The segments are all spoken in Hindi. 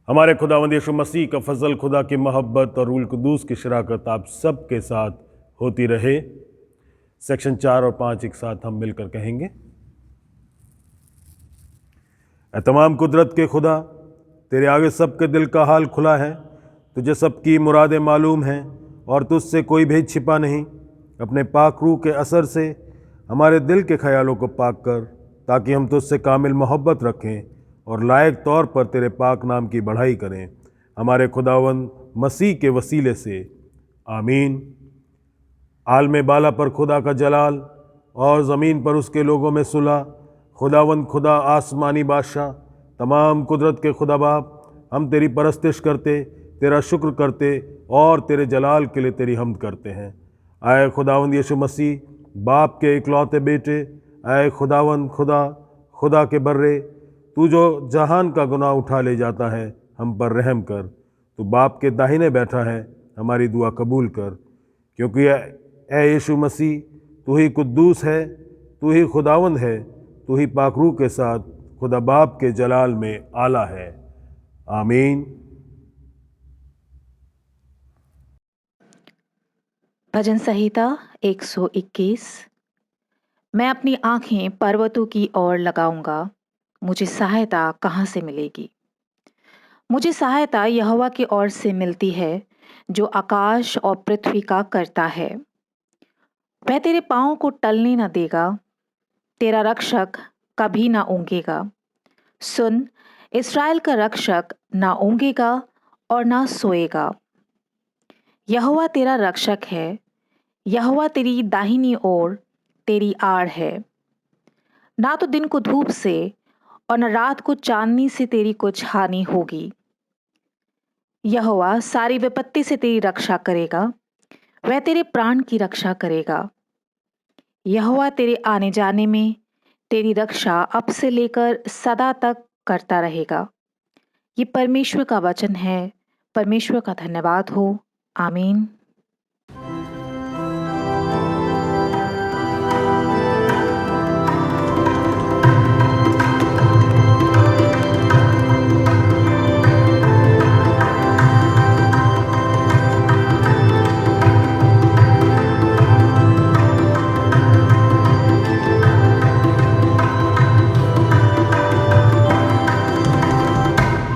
हमारे खुदावंद यीशु मसीह का फजल, खुदा की मोहब्बत और रूल कुदूस की शराकत आप सब के साथ होती रहे। सेक्शन 4 और 5 एक साथ हम मिलकर कहेंगे। ऐ तमाम कुदरत के खुदा, तेरे आगे सबके दिल का हाल खुला है। तुझे सबकी मुरादें मालूम हैं और तुझसे कोई भेद छिपा नहीं। अपने पाक रूह के असर से हमारे दिल के ख्यालों को पाक कर, ताकि हम तुझसे कामिल मोहब्बत रखें और लायक तौर पर तेरे पाक नाम की बढ़ाई करें, हमारे खुदावंद मसीह के वसीले से, आमीन। आलम बाला पर खुदा का जलाल और ज़मीन पर उसके लोगों में सुलह। खुदावंद खुदा आसमानी बादशाह, तमाम कुदरत के खुदा बाप, हम तेरी परस्तिश करते, तेरा शुक्र करते और तेरे जलाल के लिए तेरी हम्द करते हैं। आए खुदावंद यीशु मसीह, बाप के इकलौते बेटे, आए खुदावंद खुदा के बर्रे, तू जो जहान का गुनाह उठा ले जाता है, हम पर रहम कर। तू बाप के दाहिने बैठा है, हमारी दुआ कबूल कर, क्योंकि ए यीशु मसीह, तू ही कुद्दूस है, तू ही खुदावंद है, तू ही पाकरू के साथ खुदा बाप के जलाल में आला है, आमीन। भजन संहिता 121। मैं अपनी आंखें पर्वतों की ओर लगाऊंगा, मुझे सहायता कहाँ से मिलेगी। मुझे सहायता यहोवा की ओर से मिलती है, जो आकाश और पृथ्वी का करता है। वह तेरे पाँव को टलने न देगा, तेरा रक्षक कभी ना ऊँघेगा। सुन, इस्राएल का रक्षक ना ऊँघेगा और ना सोएगा। यहोवा तेरा रक्षक है, यहोवा तेरी दाहिनी ओर तेरी आड़ है। ना तो दिन को धूप से और न रात को चांदनी से तेरी कुछ हानि होगी। यहोवा सारी विपत्ति से तेरी रक्षा करेगा, वह तेरे प्राण की रक्षा करेगा। यहोवा तेरे आने जाने में तेरी रक्षा अब से लेकर सदा तक करता रहेगा। ये परमेश्वर का वचन है। परमेश्वर का धन्यवाद हो, आमीन।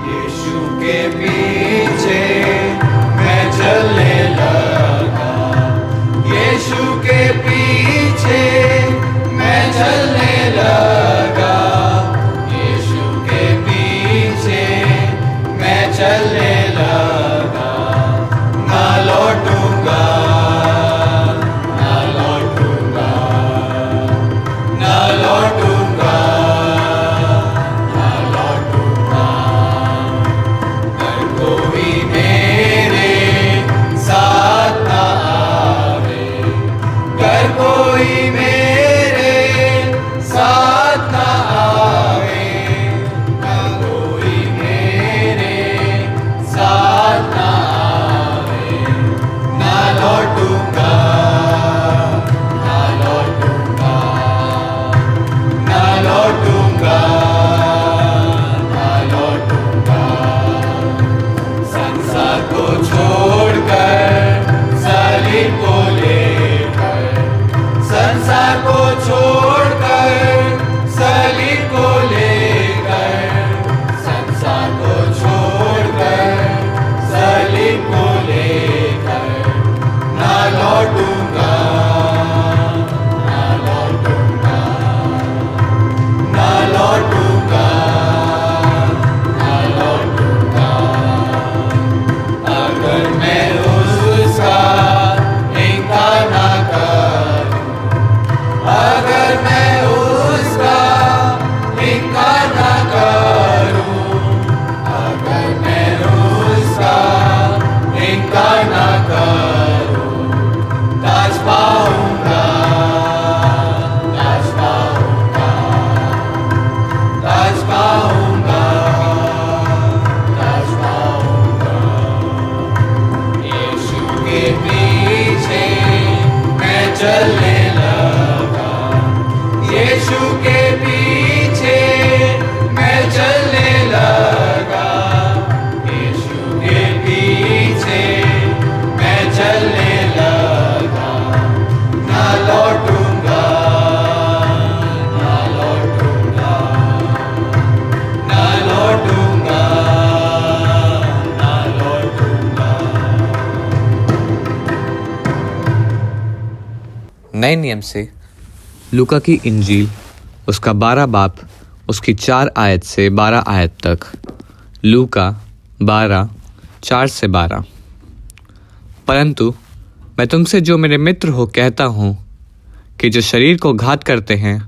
यीशु के पीछे मैं चलने लगा। मरियम से लूका की इंजील उसका 12 बाब उसकी 4 आयत से 12 आयत तक। लूका 12 4 से 12। परंतु मैं तुमसे जो मेरे मित्र हो कहता हूँ कि जो शरीर को घात करते हैं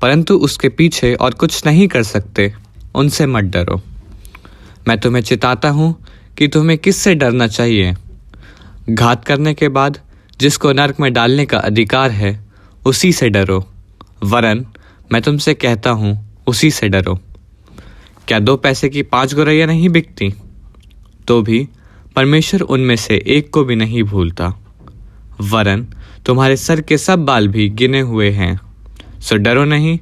परंतु उसके पीछे और कुछ नहीं कर सकते, उनसे मत डरो। मैं तुम्हें चिताता हूँ कि तुम्हें किससे डरना चाहिए। घात करने के बाद जिसको नरक में डालने का अधिकार है, उसी से डरो। वरन मैं तुमसे कहता हूँ, उसी से डरो। क्या 2 पैसे की 5 गौरैया नहीं बिकती? तो भी परमेश्वर उनमें से एक को भी नहीं भूलता। वरन तुम्हारे सर के सब बाल भी गिने हुए हैं। सो डरो नहीं,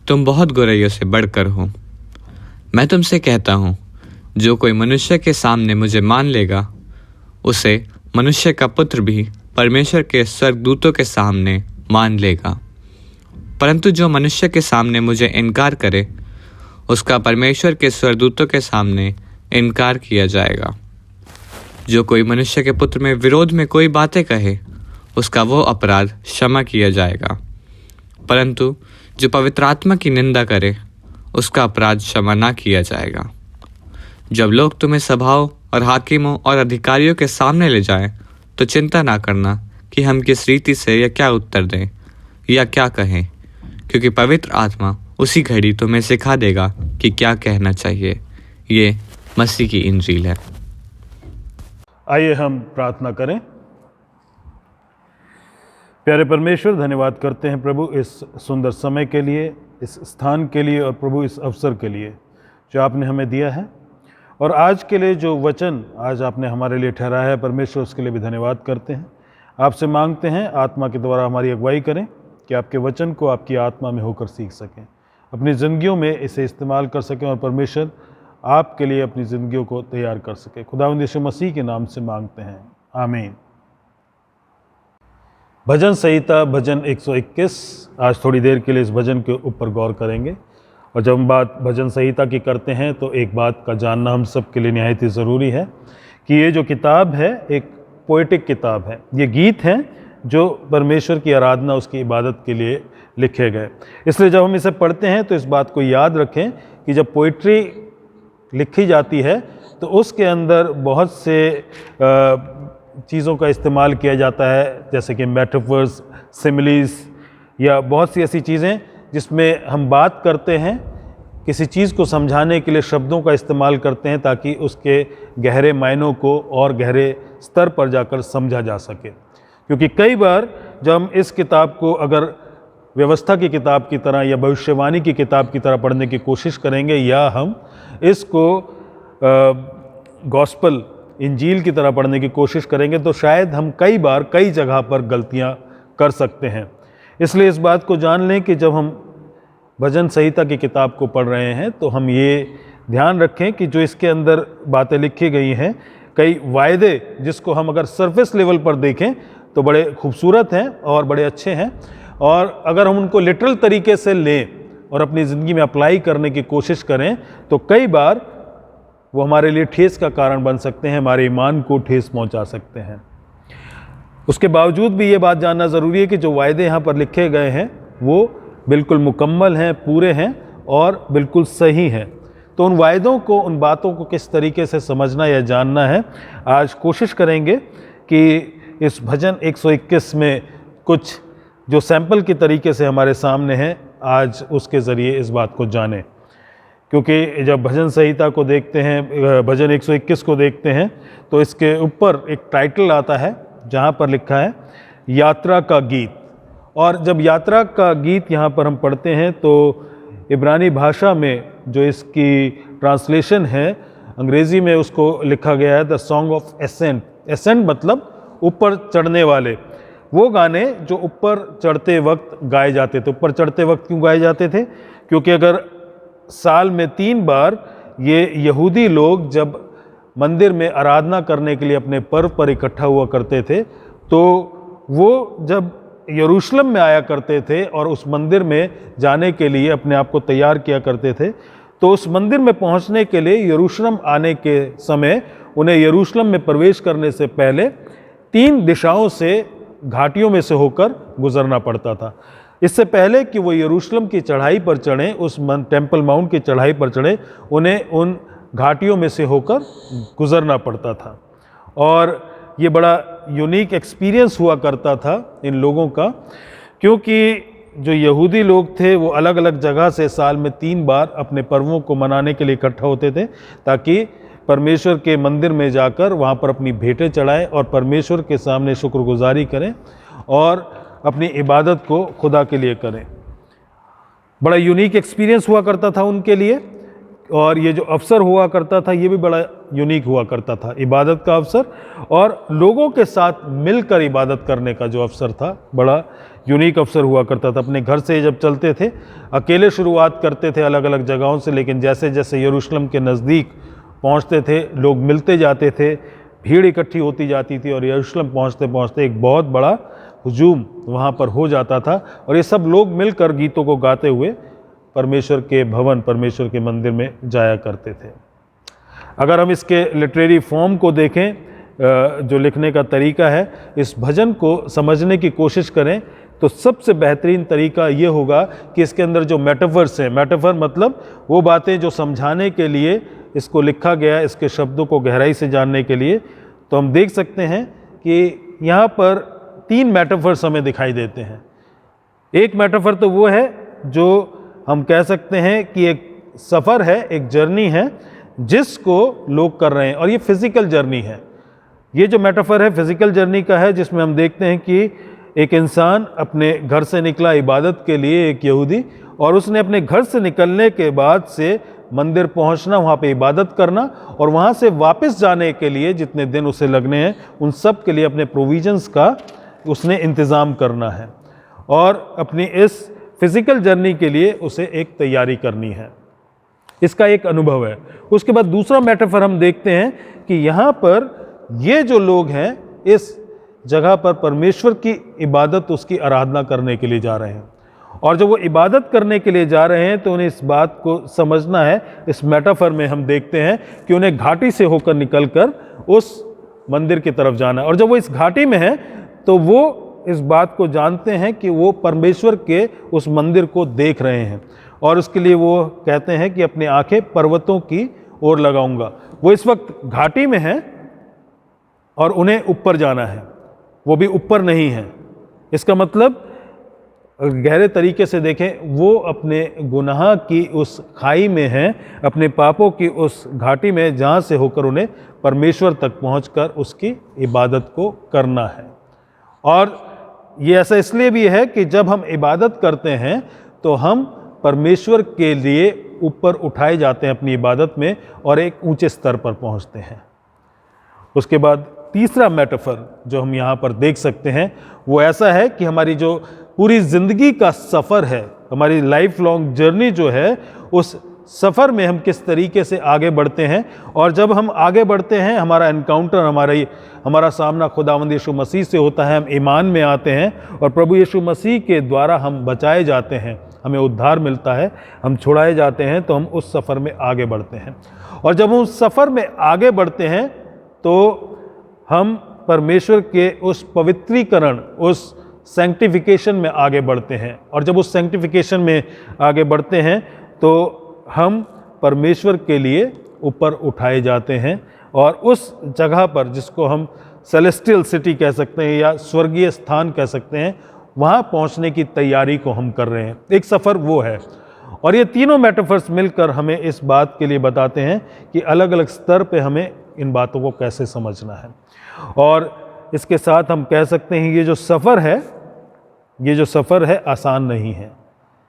तुम बहुत गौरैयों से बढ़कर हो। मैं तुमसे कहता हूँ, जो कोई मनुष्य के सामने मुझे मान लेगा, उसे मनुष्य का पुत्र भी परमेश्वर के स्वर्गदूतों के सामने मान लेगा। परंतु जो मनुष्य के सामने मुझे इनकार करे, उसका परमेश्वर के स्वर्गदूतों के सामने इनकार किया जाएगा। जो कोई मनुष्य के पुत्र में विरोध में कोई बातें कहे, उसका वो अपराध क्षमा किया जाएगा। परंतु जो पवित्र आत्मा की निंदा करे, उसका अपराध क्षमा ना किया जाएगा। जब लोग तुम्हें सभाओं और हाकिमों और अधिकारियों के सामने ले जाएं, तो चिंता ना करना कि हम किस रीति से या क्या उत्तर दें या क्या कहें, क्योंकि पवित्र आत्मा उसी घड़ी तुम्हें सिखा देगा कि क्या कहना चाहिए। ये मसीह की इंजील है। आइए हम प्रार्थना करें। प्यारे परमेश्वर, धन्यवाद करते हैं प्रभु इस सुंदर समय के लिए, इस स्थान के लिए और प्रभु इस अवसर के लिए जो आपने हमें दिया है, और आज के लिए जो वचन आज आपने हमारे लिए ठहराया है परमेश्वर, उसके लिए भी धन्यवाद करते हैं। आपसे मांगते हैं आत्मा के द्वारा हमारी अगुवाई करें कि आपके वचन को आपकी आत्मा में होकर सीख सकें, अपनी ज़िंदगियों में इसे इस्तेमाल कर सकें और परमेश्वर आपके लिए अपनी ज़िंदगियों को तैयार कर सके। खुदावंद यीशु मसीह के नाम से मांगते हैं, आमीन। भजन संहिता भजन 121। आज थोड़ी देर के लिए इस भजन के ऊपर गौर करेंगे। और जब हम बात भजन संहिता की करते हैं तो एक बात का जानना हम सब के लिए निहायत ही ज़रूरी है कि ये जो किताब है एक पोएटिक किताब है। ये गीत हैं जो परमेश्वर की आराधना, उसकी इबादत के लिए लिखे गए। इसलिए जब हम इसे पढ़ते हैं तो इस बात को याद रखें कि जब पोइट्री लिखी जाती है तो उसके अंदर बहुत से चीज़ों का इस्तेमाल किया जाता है, जैसे कि मेटाफर्स, सिमिलीज या बहुत सी ऐसी चीज़ें जिसमें हम बात करते हैं, किसी चीज़ को समझाने के लिए शब्दों का इस्तेमाल करते हैं ताकि उसके गहरे मायनों को और गहरे स्तर पर जाकर समझा जा सके। क्योंकि कई बार जब हम इस किताब को अगर व्यवस्था की किताब की तरह या भविष्यवाणी की किताब की तरह पढ़ने की कोशिश करेंगे, या हम इसको गॉस्पल, इंजील की तरह पढ़ने की कोशिश करेंगे, तो शायद हम कई बार कई जगह पर गलतियां कर सकते हैं। इसलिए इस बात को जान लें कि जब हम भजन संहिता की किताब को पढ़ रहे हैं तो हम ये ध्यान रखें कि जो इसके अंदर बातें लिखी गई हैं, कई वायदे जिसको हम अगर सरफेस लेवल पर देखें तो बड़े खूबसूरत हैं और बड़े अच्छे हैं, और अगर हम उनको लिटरल तरीके से लें और अपनी ज़िंदगी में अप्लाई करने की कोशिश करें तो कई बार वो हमारे लिए ठेस का कारण बन सकते हैं, हमारे ईमान को ठेस पहुंचा सकते हैं। उसके बावजूद भी ये बात जानना ज़रूरी है कि जो वायदे यहाँ पर लिखे गए हैं वो बिल्कुल मुकम्मल हैं, पूरे हैं और बिल्कुल सही हैं। तो उन वायदों को, उन बातों को किस तरीके से समझना या जानना है, आज कोशिश करेंगे कि इस भजन 121 में कुछ जो सैंपल की तरीके से हमारे सामने हैं, आज उसके ज़रिए इस बात को जानें। क्योंकि जब भजन संहिता को देखते हैं, भजन 121 को देखते हैं, तो इसके ऊपर एक टाइटल आता है जहाँ पर लिखा है यात्रा का गीत। और जब यात्रा का गीत यहाँ पर हम पढ़ते हैं तो इब्रानी भाषा में जो इसकी ट्रांसलेशन है, अंग्रेज़ी में उसको लिखा गया है the song of ascent. Ascent मतलब ऊपर चढ़ने वाले, वो गाने जो ऊपर चढ़ते वक्त गाए जाते थे। ऊपर चढ़ते वक्त क्यों गाए जाते थे? क्योंकि अगर साल में 3 बार ये यहूदी लोग जब मंदिर में आराधना करने के लिए अपने पर्व पर इकट्ठा हुआ करते थे, तो वो जब यरूशलेम में आया करते थे और उस मंदिर में जाने के लिए अपने आप को तैयार किया करते थे, तो उस मंदिर में पहुंचने के लिए यरूशलेम आने के समय उन्हें यरूशलेम में प्रवेश करने से पहले 3 दिशाओं से घाटियों में से होकर गुजरना पड़ता था। इससे पहले कि वो यरूशलेम की चढ़ाई पर चढ़ें, उस टेम्पल माउंट की चढ़ाई पर चढ़ें, उन्हें उन घाटियों में से होकर गुजरना पड़ता था। और ये बड़ा यूनिक एक्सपीरियंस हुआ करता था इन लोगों का, क्योंकि जो यहूदी लोग थे वो अलग अलग जगह से साल में 3 बार अपने पर्वों को मनाने के लिए इकट्ठा होते थे, ताकि परमेश्वर के मंदिर में जाकर वहाँ पर अपनी भेंटें चढ़ाएं और परमेश्वर के सामने शुक्रगुजारी करें और अपनी इबादत को खुदा के लिए करें। बड़ा यूनिक एक्सपीरियंस हुआ करता था उनके लिए। और ये जो अवसर हुआ करता था ये भी बड़ा यूनिक हुआ करता था, इबादत का अवसर और लोगों के साथ मिलकर इबादत करने का जो अवसर था, बड़ा यूनिक अवसर हुआ करता था। अपने घर से जब चलते थे, अकेले शुरुआत करते थे अलग अलग जगहों से, लेकिन जैसे जैसे यरूशलेम के नज़दीक पहुंचते थे, लोग मिलते जाते थे, भीड़ इकट्ठी होती जाती थी और यरूशलेम पहुंचते पहुंचते एक बहुत बड़ा हुजूम वहाँ पर हो जाता था और ये सब लोग मिलकर गीतों को गाते हुए परमेश्वर के भवन, परमेश्वर के मंदिर में जाया करते थे। अगर हम इसके लिटरेरी फॉर्म को देखें, जो लिखने का तरीका है, इस भजन को समझने की कोशिश करें तो सबसे बेहतरीन तरीका ये होगा कि इसके अंदर जो मेटाफर्स हैं, मेटाफर मतलब वो बातें जो समझाने के लिए इसको लिखा गया, इसके शब्दों को गहराई से जानने के लिए, तो हम देख सकते हैं कि यहाँ पर 3 मेटाफर्स हमें दिखाई देते हैं। एक मेटाफर तो वो है जो हम कह सकते हैं कि एक सफ़र है, एक जर्नी है जिसको लोग कर रहे हैं और ये फिज़िकल जर्नी है। ये जो मेटाफर है फिज़िकल जर्नी का है, जिसमें हम देखते हैं कि एक इंसान अपने घर से निकला इबादत के लिए, एक यहूदी, और उसने अपने घर से निकलने के बाद से मंदिर पहुंचना, वहाँ पे इबादत करना और वहाँ से वापस जाने के लिए जितने दिन उसे लगने हैं उन सब के लिए अपने प्रोविजंस का उसने इंतज़ाम करना है और अपनी इस फिज़िकल जर्नी के लिए उसे एक तैयारी करनी है। इसका एक अनुभव है। उसके बाद दूसरा मेटाफर हम देखते हैं कि यहाँ पर ये जो लोग हैं इस जगह पर परमेश्वर की इबादत, उसकी आराधना करने के लिए जा रहे हैं और जब वो इबादत करने के लिए जा रहे हैं तो उन्हें इस बात को समझना है। इस मेटाफर में हम देखते हैं कि उन्हें घाटी से होकर निकलकर उस मंदिर की तरफ जाना है और जब वो इस घाटी में है तो वो इस बात को जानते हैं कि वो परमेश्वर के उस मंदिर को देख रहे हैं और उसके लिए वो कहते हैं कि अपनी आंखें पर्वतों की ओर लगाऊंगा। वो इस वक्त घाटी में है और उन्हें ऊपर जाना है, वो भी ऊपर नहीं है। इसका मतलब गहरे तरीके से देखें, वो अपने गुनाह की उस खाई में हैं, अपने पापों की उस घाटी में, जहाँ से होकर उन्हें परमेश्वर तक पहुंचकर उसकी इबादत को करना है। और ये ऐसा इसलिए भी है कि जब हम इबादत करते हैं तो हम परमेश्वर के लिए ऊपर उठाए जाते हैं अपनी इबादत में और एक ऊंचे स्तर पर पहुंचते हैं। उसके बाद तीसरा मेटाफर जो हम यहाँ पर देख सकते हैं वो ऐसा है कि हमारी जो पूरी ज़िंदगी का सफ़र है, हमारी लाइफ लॉन्ग जर्नी जो है, उस सफ़र में हम किस तरीके से आगे बढ़ते हैं और जब हम आगे बढ़ते हैं हमारा एनकाउंटर, हमारा सामना खुदावंद यीशु मसीह से होता है, हम ईमान में आते हैं और प्रभु यीशु मसीह के द्वारा हम बचाए जाते हैं, हमें उद्धार मिलता है, हम छुड़ाए जाते हैं, तो हम उस सफ़र में आगे बढ़ते हैं। और जब हम उस सफ़र में आगे बढ़ते हैं तो हम परमेश्वर के उस पवित्रीकरण, उस सैंक्टिफिकेशन में आगे बढ़ते हैं और जब उस सैंक्टिफिकेशन में आगे बढ़ते हैं तो हम परमेश्वर के लिए ऊपर उठाए जाते हैं और उस जगह पर, जिसको हम सेलेस्टियल सिटी कह सकते हैं या स्वर्गीय स्थान कह सकते हैं, वहाँ पहुँचने की तैयारी को हम कर रहे हैं। एक सफ़र वो है और ये तीनों मेटाफर्स मिलकर हमें इस बात के लिए बताते हैं कि अलग अलग स्तर पे हमें इन बातों को कैसे समझना है। और इसके साथ हम कह सकते हैं ये जो सफ़र है आसान नहीं है,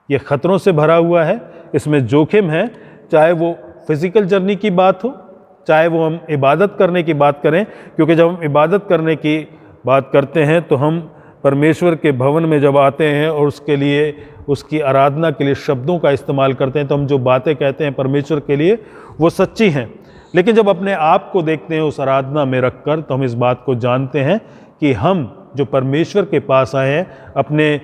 ये ख़तरों से भरा हुआ है, इसमें जोखिम है, चाहे वो फिज़िकल जर्नी की बात हो, चाहे वो हम इबादत करने की बात करें, क्योंकि जब हम इबादत करने की बात करते हैं तो हम परमेश्वर के भवन में जब आते हैं और उसके लिए, उसकी आराधना के लिए शब्दों का इस्तेमाल करते हैं तो हम जो बातें कहते हैं परमेश्वर के लिए वो सच्ची हैं, लेकिन जब अपने आप को देखते हैं उस आराधना में रखकर तो हम इस बात को जानते हैं कि हम जो परमेश्वर के पास आए हैं अपने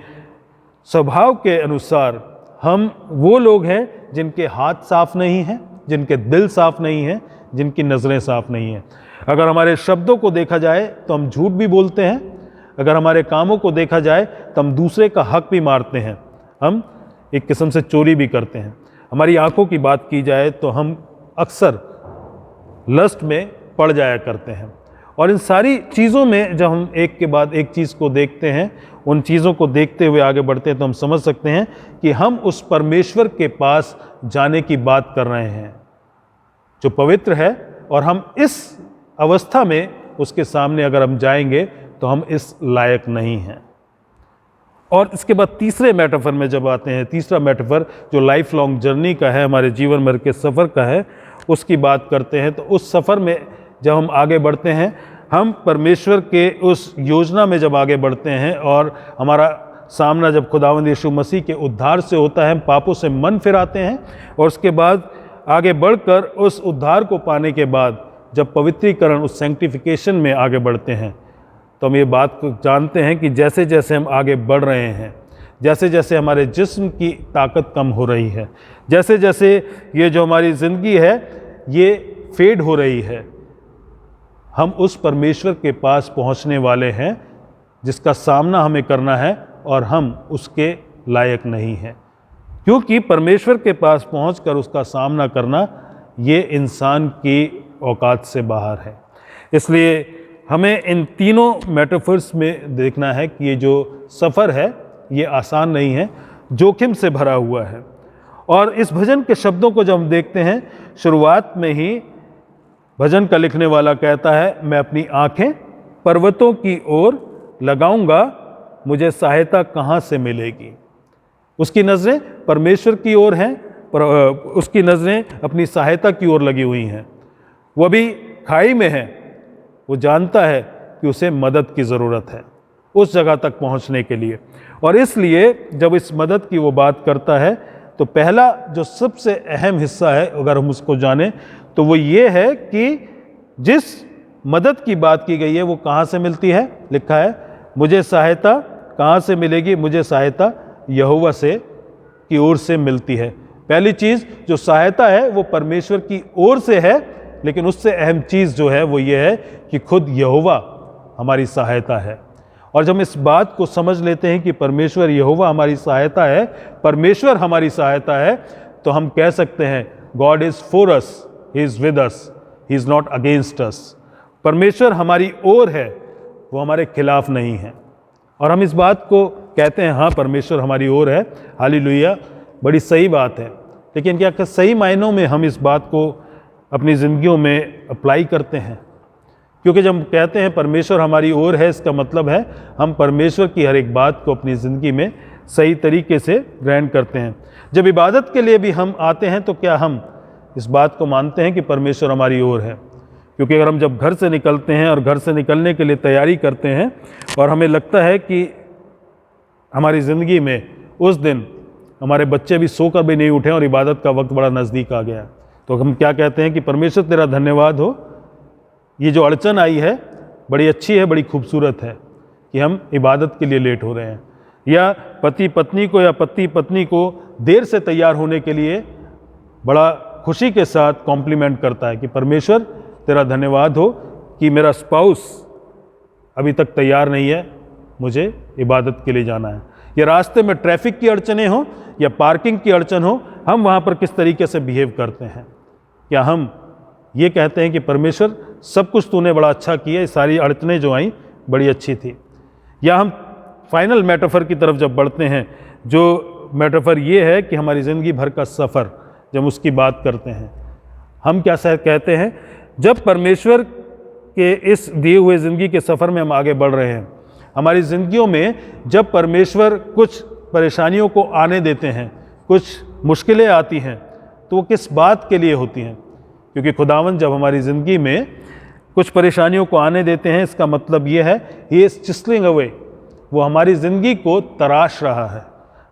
स्वभाव के अनुसार, हम वो लोग हैं जिनके हाथ साफ नहीं हैं, जिनके दिल साफ नहीं हैं, जिनकी नज़रें साफ नहीं हैं। अगर हमारे शब्दों को देखा जाए तो हम झूठ भी बोलते हैं, अगर हमारे कामों को देखा जाए तो हम दूसरे का हक भी मारते हैं, हम एक किस्म से चोरी भी करते हैं। हमारी आंखों की बात की जाए तो हम अक्सर लस्ट में पड़ जाया करते हैं। और इन सारी चीज़ों में जब हम एक के बाद एक चीज़ को देखते हैं, उन चीज़ों को देखते हुए आगे बढ़ते हैं, तो हम समझ सकते हैं कि हम उस परमेश्वर के पास जाने की बात कर रहे हैं जो पवित्र है, और हम इस अवस्था में उसके सामने अगर हम जाएंगे तो हम इस लायक नहीं हैं। और इसके बाद तीसरे मेटाफर में जब आते हैं, तीसरा मेटाफर जो लाइफ लॉन्ग जर्नी का है, हमारे जीवन भर के सफ़र का है, उसकी बात करते हैं। तो उस सफ़र में जब हम आगे बढ़ते हैं, हम परमेश्वर के उस योजना में जब आगे बढ़ते हैं और हमारा सामना जब खुदावंद यीशु मसीह के उद्धार से होता है, हम पापों से मन फिराते हैं और उसके बाद आगे बढ़कर उस उद्धार को पाने के बाद जब पवित्रीकरण, उस सैंक्टिफिकेशन में आगे बढ़ते हैं, तो हम ये बात को जानते हैं कि जैसे जैसे हम आगे बढ़ रहे हैं, जैसे जैसे हमारे जिस्म की ताकत कम हो रही है, जैसे जैसे ये जो हमारी ज़िंदगी है ये फेड हो रही है, हम उस परमेश्वर के पास पहुंचने वाले हैं जिसका सामना हमें करना है और हम उसके लायक नहीं हैं। क्योंकि परमेश्वर के पास पहुंचकर उसका सामना करना ये इंसान की औकात से बाहर है। इसलिए हमें इन तीनों मेटाफर्स में देखना है कि ये जो सफ़र है ये आसान नहीं है, जोखिम से भरा हुआ है। और इस भजन के शब्दों को जब हम देखते हैं, शुरुआत में ही भजन का लिखने वाला कहता है, मैं अपनी आंखें पर्वतों की ओर लगाऊंगा, मुझे सहायता कहाँ से मिलेगी। उसकी नज़रें परमेश्वर की ओर हैं, उसकी नज़रें अपनी सहायता की ओर लगी हुई हैं। वो भी खाई में है, वो जानता है कि उसे मदद की ज़रूरत है उस जगह तक पहुंचने के लिए। और इसलिए जब इस मदद की वो बात करता है, तो पहला जो सबसे अहम हिस्सा है अगर हम उसको जानें, तो वो ये है कि जिस मदद की बात की गई है वो कहाँ से मिलती है। लिखा है, मुझे सहायता कहाँ से मिलेगी, मुझे सहायता यहोवा से की ओर से मिलती है। पहली चीज़ जो सहायता है वो परमेश्वर की ओर से है, लेकिन उससे अहम चीज़ जो है वो ये है कि खुद यहोवा हमारी सहायता है। और जब हम इस बात को समझ लेते हैं कि परमेश्वर यहोवा हमारी सहायता है, परमेश्वर हमारी सहायता है, तो हम कह सकते हैं God is for us, he is with us, he is not against us. परमेश्वर हमारी ओर है, वो हमारे खिलाफ नहीं है। और हम इस बात को कहते हैं, हाँ परमेश्वर हमारी ओर है, हालेलुया, बड़ी सही बात है। लेकिन क्या सही मायनों में हम इस बात को अपनी ज़िंदगियों में अप्लाई करते हैं? क्योंकि जब हम कहते हैं परमेश्वर हमारी ओर है, इसका मतलब है हम परमेश्वर की हर एक बात को अपनी ज़िंदगी में सही तरीके से ग्रहण करते हैं। जब इबादत के लिए भी हम आते हैं तो क्या हम इस बात को मानते हैं कि परमेश्वर हमारी ओर है? क्योंकि अगर हम जब घर से निकलते हैं और घर से निकलने के लिए तैयारी करते हैं और हमें लगता है कि हमारी ज़िंदगी में उस दिन हमारे बच्चे भी सोकर भी नहीं उठे और इबादत का वक्त बड़ा नज़दीक आ गया, तो हम क्या कहते हैं कि परमेश्वर तेरा धन्यवाद हो, ये जो अड़चन आई है बड़ी अच्छी है, बड़ी खूबसूरत है कि हम इबादत के लिए लेट हो रहे हैं। या पति पत्नी को या पति पत्नी को देर से तैयार होने के लिए बड़ा खुशी के साथ कॉम्प्लीमेंट करता है कि परमेश्वर तेरा धन्यवाद हो कि मेरा स्पाउस अभी तक तैयार नहीं है, मुझे इबादत के लिए जाना है। या रास्ते में ट्रैफिक की अड़चनें हो या पार्किंग की अड़चन हो, हम वहाँ पर किस तरीके से बिहेव करते हैं? क्या हम ये कहते हैं कि परमेश्वर सब कुछ तूने बड़ा अच्छा किया, सारी अड़चनें जो आई बड़ी अच्छी थी? या हम फाइनल मेटाफर की तरफ जब बढ़ते हैं, जो मेटाफर ये है कि हमारी ज़िंदगी भर का सफ़र, जब उसकी बात करते हैं, हम क्या कहते हैं? जब परमेश्वर के इस दिए हुए ज़िंदगी के सफ़र में हम आगे बढ़ रहे हैं, हमारी ज़िंदगियों में जब परमेश्वर कुछ परेशानियों को आने देते हैं, कुछ मुश्किलें आती हैं, तो वो किस बात के लिए होती हैं? क्योंकि खुदावंद जब हमारी ज़िंदगी में कुछ परेशानियों को आने देते हैं, इसका मतलब ये है ही इज़ चिसलिंग अवे, वो हमारी ज़िंदगी को तराश रहा है,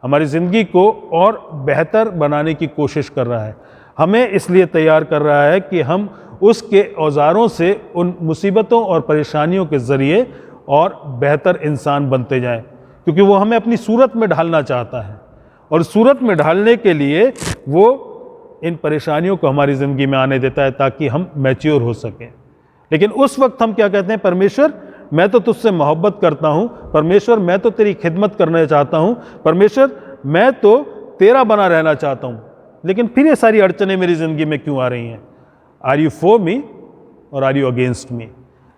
हमारी ज़िंदगी को और बेहतर बनाने की कोशिश कर रहा है, हमें इसलिए तैयार कर रहा है कि हम उसके औजारों से उन मुसीबतों और परेशानियों के ज़रिए और बेहतर इंसान बनते जाएं। क्योंकि वो हमें अपनी सूरत में ढालना चाहता है, और सूरत में ढालने के लिए वो इन परेशानियों को हमारी ज़िंदगी में आने देता है ताकि हम मैच्योर हो सकें। लेकिन उस वक्त हम क्या कहते हैं? परमेश्वर मैं तो तुझसे मोहब्बत करता हूँ, परमेश्वर मैं तो तेरी खिदमत करना चाहता हूँ, परमेश्वर मैं तो तेरा बना रहना चाहता हूँ, लेकिन फिर ये सारी अड़चनें मेरी ज़िंदगी में क्यों आ रही हैं? आर यू फॉर मी और आर यू अगेंस्ट मी?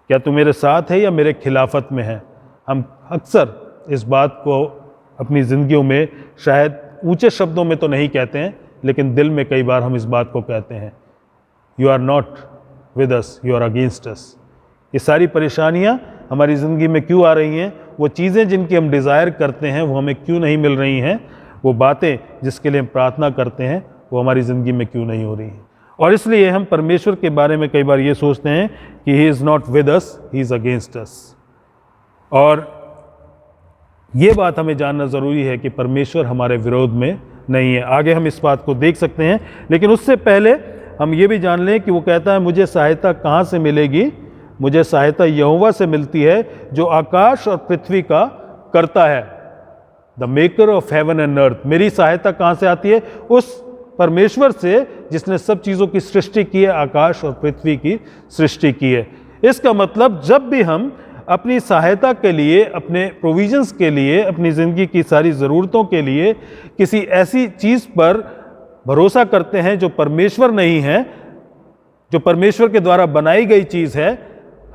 क्या तू मेरे साथ है या मेरे खिलाफत में है? हम अक्सर इस बात को अपनी ज़िंदगियों में शायद ऊंचे शब्दों में तो नहीं कहते हैं, लेकिन दिल में कई बार हम इस बात को कहते हैं, you are not with us, you are against us. ये सारी परेशानियाँ हमारी ज़िंदगी में क्यों आ रही हैं? वो चीज़ें जिनकी हम डिज़ायर करते हैं वो हमें क्यों नहीं मिल रही हैं? वो बातें जिसके लिए हम प्रार्थना करते हैं वो हमारी ज़िंदगी में क्यों नहीं हो रही हैं? और इसलिए हम परमेश्वर के बारे में कई बार ये सोचते हैं कि he is not with us, he is against us. और ये बात हमें जानना ज़रूरी है कि परमेश्वर हमारे विरोध में नहीं है। आगे हम इस बात को देख सकते हैं, लेकिन उससे पहले हम ये भी जान लें कि वो कहता है मुझे सहायता कहाँ से मिलेगी? मुझे सहायता यहोवा से मिलती है जो आकाश और पृथ्वी का करता है, the maker of heaven and earth. मेरी सहायता कहाँ से आती है? उस परमेश्वर से जिसने सब चीज़ों की सृष्टि की है, आकाश और पृथ्वी की सृष्टि की है। इसका मतलब जब भी हम अपनी सहायता के लिए, अपने प्रोविजंस के लिए, अपनी ज़िंदगी की सारी ज़रूरतों के लिए किसी ऐसी चीज़ पर भरोसा करते हैं जो परमेश्वर नहीं है, जो परमेश्वर के द्वारा बनाई गई चीज़ है,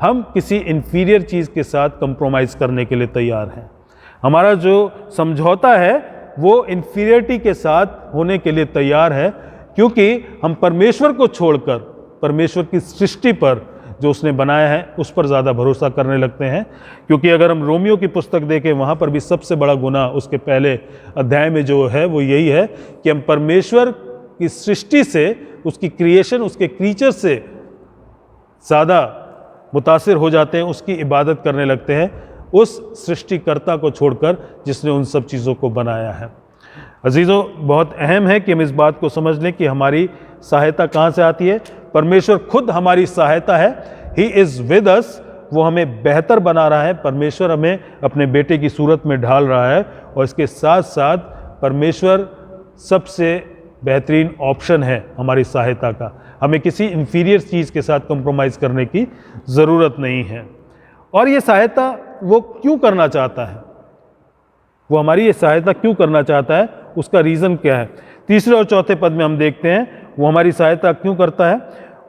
हम किसी इन्फीरियर चीज़ के साथ कंप्रोमाइज़ करने के लिए तैयार हैं। हमारा जो समझौता है वो इन्फीरियरिटी के साथ होने के लिए तैयार है, क्योंकि हम परमेश्वर को छोड़कर परमेश्वर की सृष्टि पर जो उसने बनाया है उस पर ज़्यादा भरोसा करने लगते हैं। क्योंकि अगर हम रोमियो की पुस्तक देखें, वहाँ पर भी सबसे बड़ा गुनाह उसके पहले अध्याय में जो है वो यही है कि हम परमेश्वर की सृष्टि से, उसकी क्रिएशन, उसके क्रीचर से ज़्यादा मुतासिर हो जाते हैं, उसकी इबादत करने लगते हैं, उस सृष्टिकर्ता को छोड़कर जिसने उन सब चीज़ों को बनाया है। अजीज़ों, बहुत अहम है कि हम इस बात को समझ लें कि हमारी सहायता कहाँ से आती है। परमेश्वर खुद हमारी सहायता है। He is with us. वो हमें बेहतर बना रहा है। परमेश्वर हमें अपने बेटे की सूरत में ढाल रहा है, और इसके साथ साथ परमेश्वर सबसे बेहतरीन ऑप्शन है हमारी सहायता का। हमें किसी इन्फीरियर चीज़ के साथ कंप्रोमाइज़ करने की ज़रूरत नहीं है। और ये सहायता वो क्यों करना चाहता है? वो हमारी ये सहायता क्यों करना चाहता है? उसका रीज़न क्या है? तीसरे और चौथे पद में हम देखते हैं वो हमारी सहायता क्यों करता है।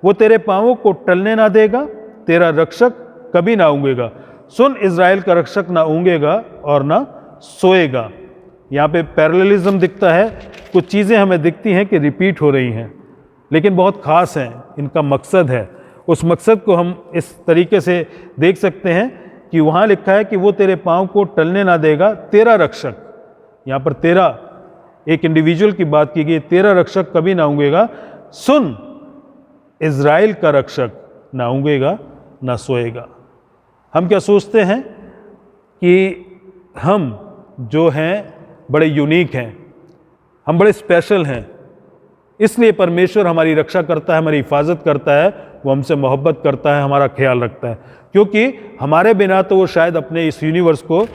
वो तेरे पाँवों को टलने ना देगा, तेरा रक्षक कभी ना ऊँगेगा। सुन, इज़राइल का रक्षक ना ऊँगेगा और ना सोएगा। यहाँ पे पैरेललिज्म दिखता है। कुछ चीज़ें हमें दिखती हैं कि रिपीट हो रही हैं, लेकिन बहुत ख़ास हैं, इनका मकसद है। उस मकसद को हम इस तरीके से देख सकते हैं कि वहाँ लिखा है कि वो तेरे पाँव को टलने ना देगा, तेरा रक्षक। यहाँ पर तेरा एक इंडिविजुअल की बात की गई, तेरा रक्षक कभी ना ऊँगेगा। सुन, इज़राइल का रक्षक ना ऊँगेगा ना सोएगा। हम क्या सोचते हैं कि हम जो हैं बड़े यूनिक हैं, हम बड़े स्पेशल हैं, इसलिए परमेश्वर हमारी रक्षा करता है, हमारी हिफाजत करता है, वो हमसे मोहब्बत करता है, हमारा ख्याल रखता है। क्योंकि हमारे बिना तो वो शायद अपने इस यूनिवर्स को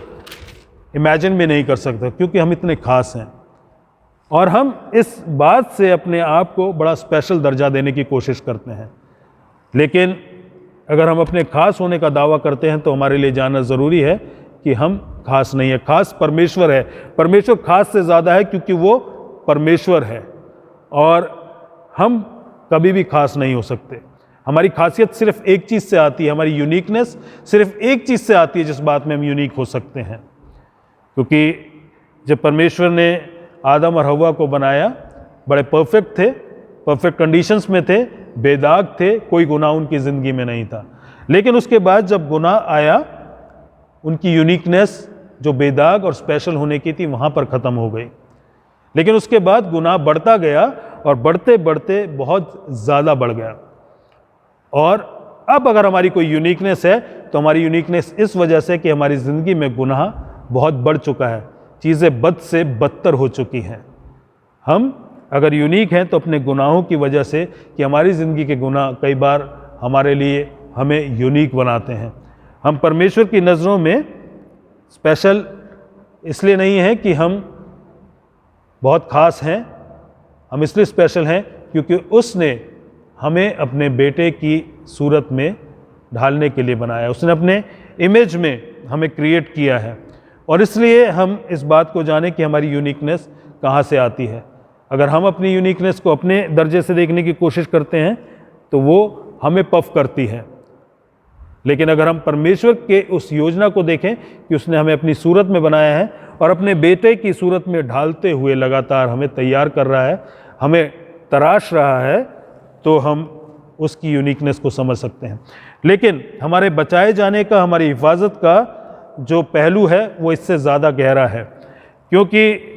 इमेजिन भी नहीं कर सकता, क्योंकि हम इतने खास हैं। और हम इस बात से अपने आप को बड़ा स्पेशल दर्जा देने की कोशिश करते हैं। लेकिन अगर हम अपने खास होने का दावा करते हैं तो हमारे लिए जानना ज़रूरी है कि हम खास नहीं है। खास परमेश्वर है। परमेश्वर खास से ज़्यादा है, क्योंकि वो परमेश्वर है, और हम कभी भी खास नहीं हो सकते। हमारी खासियत सिर्फ एक चीज़ से आती है, हमारी यूनिकनेस सिर्फ एक चीज़ से आती है जिस बात में हम यूनिक हो सकते हैं। क्योंकि जब परमेश्वर ने आदम और हव्वा को बनाया, बड़े परफेक्ट थे, परफेक्ट कंडीशंस में थे, बेदाग थे, कोई गुनाह उनकी ज़िंदगी में नहीं था। लेकिन उसके बाद जब गुनाह आया, उनकी यूनिकनेस जो बेदाग और स्पेशल होने की थी वहाँ पर ख़त्म हो गई। लेकिन उसके बाद गुनाह बढ़ता गया, और बढ़ते बढ़ते बहुत ज़्यादा बढ़ गया। और अब अगर हमारी कोई यूनिकनेस है तो हमारी यूनिकनेस इस वजह से कि हमारी ज़िंदगी में गुनाह बहुत बढ़ चुका है, चीज़ें बद से बदतर हो चुकी हैं। हम अगर यूनिक हैं तो अपने गुनाहों की वजह से, कि हमारी ज़िंदगी के गुनाह कई बार हमारे लिए हमें यूनिक बनाते हैं। हम परमेश्वर की नज़रों में स्पेशल इसलिए नहीं है कि हम बहुत ख़ास हैं, हम इसलिए स्पेशल हैं क्योंकि उसने हमें अपने बेटे की सूरत में ढालने के लिए बनाया। उसने अपने इमेज में हमें क्रिएट किया है, और इसलिए हम इस बात को जानें कि हमारी यूनिकनेस कहाँ से आती है। अगर हम अपनी यूनिकनेस को अपने दर्जे से देखने की कोशिश करते हैं तो वो हमें पफ करती है, लेकिन अगर हम परमेश्वर के उस योजना को देखें कि उसने हमें अपनी सूरत में बनाया है और अपने बेटे की सूरत में ढालते हुए लगातार हमें तैयार कर रहा है, हमें तराश रहा है, तो हम उसकी यूनिकनेस को समझ सकते हैं। लेकिन हमारे बचाए जाने का, हमारी हिफाजत का जो पहलू है वो इससे ज़्यादा गहरा है, क्योंकि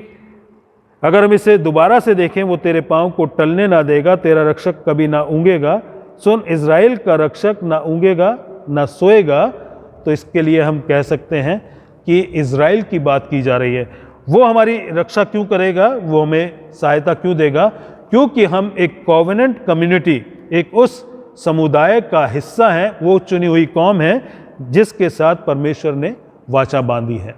अगर हम इसे दोबारा से देखें, वो तेरे पाँव को टलने ना देगा, तेरा रक्षक कभी ना ऊँगेगा। सुन, इज़राइल का रक्षक ना ऊँगेगा ना सोएगा। तो इसके लिए हम कह सकते हैं कि इज़राइल की बात की जा रही है। वो हमारी रक्षा क्यों करेगा, वो हमें सहायता क्यों देगा? क्योंकि हम एक कॉवेनेंट कम्युनिटी, एक उस समुदाय का हिस्सा हैं, वो चुनी हुई कौम है जिसके साथ परमेश्वर ने वाचा बांधी है।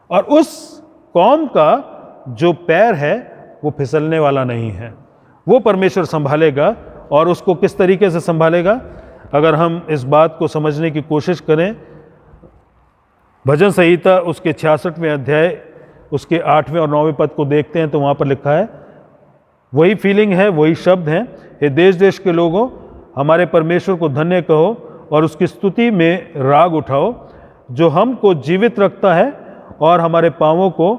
और उस कौम का जो पैर है वो फिसलने वाला नहीं है, वो परमेश्वर संभालेगा। और उसको किस तरीके से संभालेगा? अगर हम इस बात को समझने की कोशिश करें, भजन संहिता उसके 66वें अध्याय उसके 8वें और 9वें पद को देखते हैं तो वहाँ पर लिखा है, वही फीलिंग है, वही शब्द हैं। हे देश देश के लोगों, हमारे परमेश्वर को धन्य कहो और उसकी स्तुति में राग उठाओ, जो हमको जीवित रखता है और हमारे पाँवों को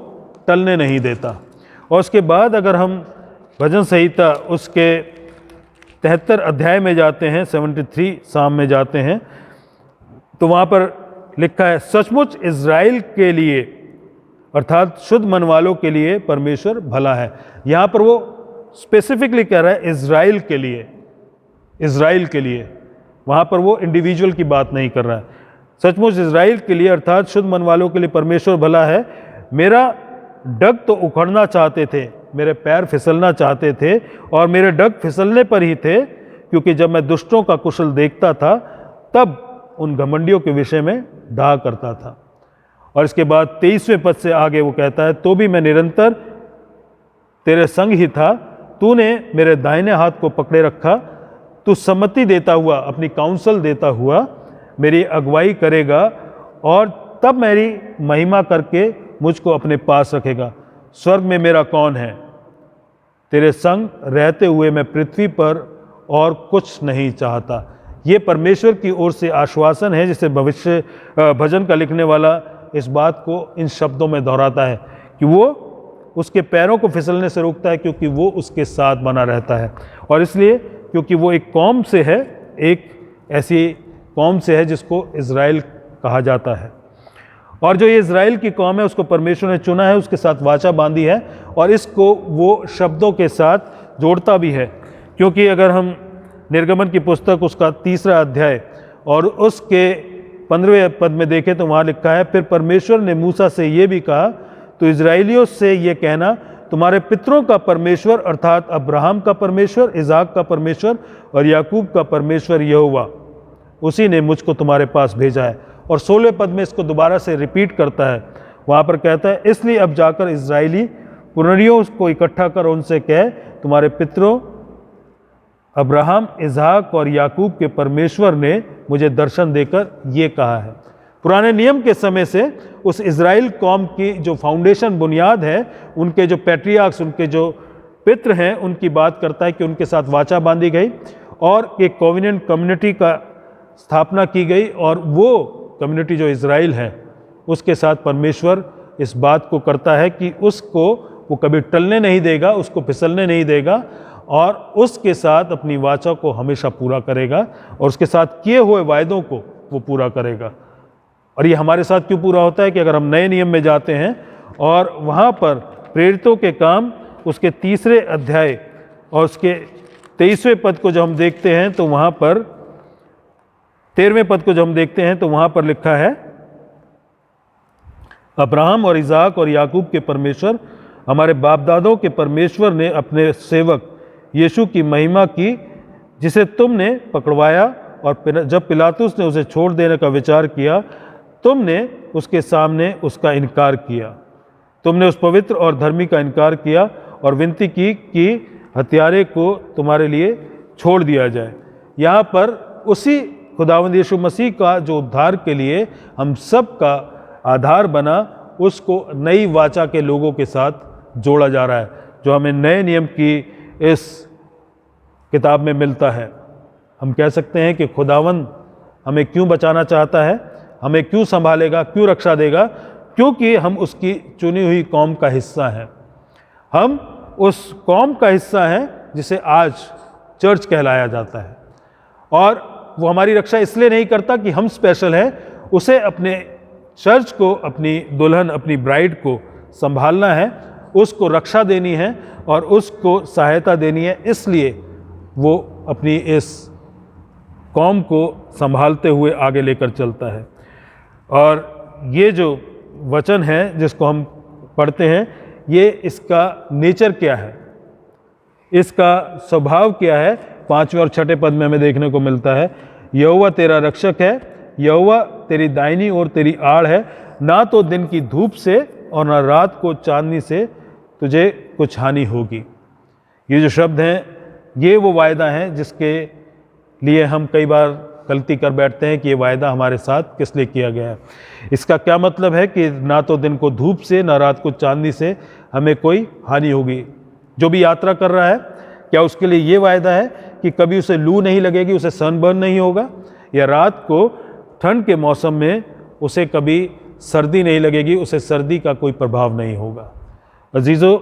टलने नहीं देता। और उसके बाद अगर हम भजन संहिता उसके 73 अध्याय में जाते हैं, 73 साम में जाते हैं, तो वहाँ पर लिखा है, सचमुच इज़राइल के लिए अर्थात शुद्ध मन वालों के लिए परमेश्वर भला है। यहाँ पर वो स्पेसिफिकली कह रहा है इज़राइल के लिए, इज़राइल के लिए। वहाँ पर वो इंडिविजुअल की बात नहीं कर रहा है। सचमुच इज़राइल के लिए अर्थात शुद्ध मन वालों के लिए परमेश्वर भला है। मेरा डग तो उखड़ना चाहते थे, मेरे पैर फिसलना चाहते थे, और मेरे डग फिसलने पर ही थे, क्योंकि जब मैं दुष्टों का कुशल देखता था तब उन घमंडियों के विषय में डाह करता था। और इसके बाद 23वें पद से आगे वो कहता है, तो भी मैं निरंतर तेरे संग ही था, तूने मेरे दाहिने हाथ को पकड़े रखा, तू सम्मति देता हुआ, अपनी काउंसल देता हुआ मेरी अगुवाई करेगा, और तब मेरी महिमा करके मुझको अपने पास रखेगा। स्वर्ग में मेरा कौन है? तेरे संग रहते हुए मैं पृथ्वी पर और कुछ नहीं चाहता। ये परमेश्वर की ओर से आश्वासन है, जिसे भविष्य भजन का लिखने वाला इस बात को इन शब्दों में दोहराता है कि वो उसके पैरों को फिसलने से रोकता है, क्योंकि वो उसके साथ बना रहता है। और इसलिए क्योंकि वो एक कौम से है, एक ऐसी कौम से है जिसको इज़राइल कहा जाता है। और जो ये इज़राइल की कौम है उसको परमेश्वर ने चुना है, उसके साथ वाचा बांधी है, और इसको वो शब्दों के साथ जोड़ता भी है। क्योंकि अगर हम निर्गमन की पुस्तक उसका 3रा अध्याय और उसके 15वें पद में देखें तो वहाँ लिखा है, फिर परमेश्वर ने मूसा से ये भी कहा, तो इज़राइलियों से ये कहना, तुम्हारे पितरों का परमेश्वर अर्थात अब्राहम का परमेश्वर, इज़ाक का परमेश्वर और याकूब का परमेश्वर यहोवा, उसी ने मुझको तुम्हारे पास भेजा है। और 16वें पद में इसको दोबारा से रिपीट करता है। वहाँ पर कहता है, इसलिए अब जाकर इज़राइली पुनरियों को इकट्ठा कर उनसे कह, तुम्हारे पितरों अब्राहम, इज़हाक और याकूब के परमेश्वर ने मुझे दर्शन देकर ये कहा है। पुराने नियम के समय से उस इज़राइल कौम की जो फाउंडेशन बुनियाद है, उनके जो पैट्रियार्क्स, उनके जो पितृ हैं, उनकी बात करता है कि उनके साथ वाचा बांधी गई और एक कोवेनेंट कम्युनिटी का स्थापना की गई, और वो कम्युनिटी जो इज़राइल है उसके साथ परमेश्वर इस बात को करता है कि उसको वो कभी टलने नहीं देगा, उसको फिसलने नहीं देगा, और उसके साथ अपनी वाचा को हमेशा पूरा करेगा, और उसके साथ किए हुए वायदों को वो पूरा करेगा। और ये हमारे साथ क्यों पूरा होता है कि अगर हम नए नियम में जाते हैं और वहाँ पर प्रेरितों के काम उसके 3रे अध्याय और उसके 23वें पद को जब हम देखते हैं तो वहाँ पर 13वें पद को जब हम देखते हैं तो वहाँ पर लिखा है, अब्राहम और इज़हाक और याकूब के परमेश्वर, हमारे बाप दादों के परमेश्वर ने अपने सेवक यीशु की महिमा की, जिसे तुमने पकड़वाया, और जब पिलातुस ने उसे छोड़ देने का विचार किया, तुमने उसके सामने उसका इनकार किया। तुमने उस पवित्र और धर्मी का इनकार किया और विनती की कि हत्यारे को तुम्हारे लिए छोड़ दिया जाए। यहाँ पर उसी खुदावंद यीशु मसीह का जो उद्धार के लिए हम सब का आधार बना, उसको नई वाचा के लोगों के साथ जोड़ा जा रहा है, जो हमें नए नियम की इस किताब में मिलता है। हम कह सकते हैं कि खुदावंद हमें क्यों बचाना चाहता है, हमें क्यों संभालेगा, क्यों रक्षा देगा, क्योंकि हम उसकी चुनी हुई कौम का हिस्सा हैं। हम उस कौम का हिस्सा हैं जिसे आज चर्च कहलाया जाता है। और वो हमारी रक्षा इसलिए नहीं करता कि हम स्पेशल हैं, उसे अपने चर्च को, अपनी दुल्हन, अपनी ब्राइड को संभालना है, उसको रक्षा देनी है और उसको सहायता देनी है। इसलिए वो अपनी इस कौम को संभालते हुए आगे लेकर चलता है। और ये जो वचन है जिसको हम पढ़ते हैं, ये इसका नेचर क्या है, इसका स्वभाव क्या है, 5वें और 6ठे पद में हमें देखने को मिलता है। यहोवा तेरा रक्षक है, यहोवा तेरी दाहिनी और तेरी आड़ है, ना तो दिन की धूप से और ना रात को चांदनी से तुझे कुछ हानि होगी। ये जो शब्द हैं, ये वो वायदा है जिसके लिए हम कई बार गलती कर बैठते हैं कि ये वायदा हमारे साथ किस लिए किया गया है। इसका क्या मतलब है कि ना तो दिन को धूप से ना रात को चांदनी से हमें कोई हानि होगी। जो भी यात्रा कर रहा है, क्या उसके लिए ये वायदा है कि कभी उसे लू नहीं लगेगी, उसे सनबर्न नहीं होगा, या रात को ठंड के मौसम में उसे कभी सर्दी नहीं लगेगी, उसे सर्दी का कोई प्रभाव नहीं होगा। अजीज़ों,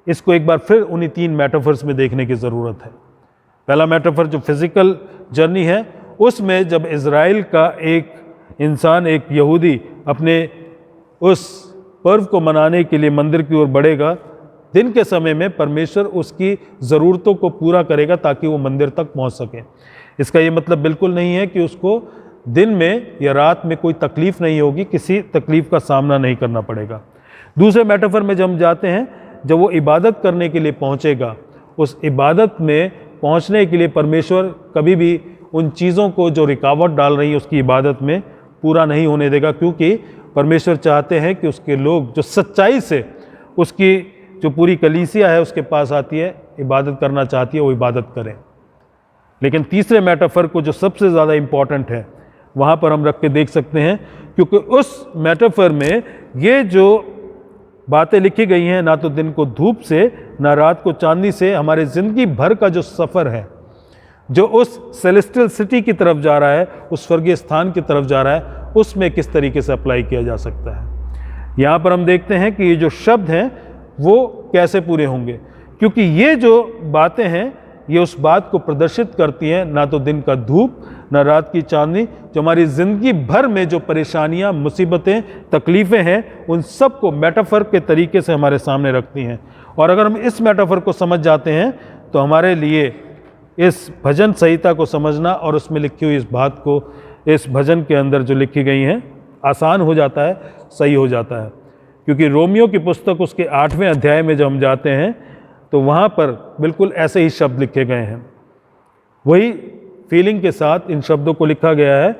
इसको एक बार फिर उन्हीं 3 मेटाफर्स में देखने की ज़रूरत है। पहला मेटाफर जो फिज़िकल जर्नी है, उसमें जब इज़राइल का एक इंसान, एक यहूदी अपने उस पर्व को मनाने के लिए मंदिर की ओर बढ़ेगा, दिन के समय में परमेश्वर उसकी ज़रूरतों को पूरा करेगा ताकि वो मंदिर तक पहुंच सके। इसका ये मतलब बिल्कुल नहीं है कि उसको दिन में या रात में कोई तकलीफ़ नहीं होगी, किसी तकलीफ़ का सामना नहीं करना पड़ेगा। दूसरे मेटाफर में जब हम जाते हैं, जब वो इबादत करने के लिए पहुंचेगा, उस इबादत में पहुंचने के लिए परमेश्वर कभी भी उन चीज़ों को जो रुकावट डाल रही है उसकी इबादत में पूरा नहीं होने देगा, क्योंकि परमेश्वर चाहते हैं कि उसके लोग जो सच्चाई से, उसकी जो पूरी कलीसिया है उसके पास आती है, इबादत करना चाहती है, वो इबादत करें। लेकिन तीसरे मेटाफर को जो सबसे ज़्यादा इम्पॉर्टेंट है, वहाँ पर हम रख के देख सकते हैं, क्योंकि उस मेटाफर में ये जो बातें लिखी गई हैं, ना तो दिन को धूप से ना रात को चांदनी से, हमारे ज़िंदगी भर का जो सफ़र है, जो उस सेलेस्टियल सिटी की तरफ जा रहा है, उस स्वर्गीय स्थान की तरफ जा रहा है, उसमें किस तरीके से अप्लाई किया जा सकता है। यहाँ पर हम देखते हैं कि ये जो शब्द हैं वो कैसे पूरे होंगे, क्योंकि ये जो बातें हैं ये उस बात को प्रदर्शित करती हैं, ना तो दिन का धूप ना रात की चांदनी, जो हमारी ज़िंदगी भर में जो परेशानियां, मुसीबतें, तकलीफ़ें हैं, उन सब को मेटाफर के तरीके से हमारे सामने रखती हैं। और अगर हम इस मेटाफर को समझ जाते हैं तो हमारे लिए इस भजन संहिता को समझना और उसमें लिखी हुई इस बात को, इस भजन के अंदर जो लिखी गई हैं, आसान हो जाता है, सही हो जाता है। क्योंकि रोमियो की पुस्तक उसके 8वें अध्याय में जब हम जाते हैं तो वहाँ पर बिल्कुल ऐसे ही शब्द लिखे गए हैं, वही फीलिंग के साथ इन शब्दों को लिखा गया है।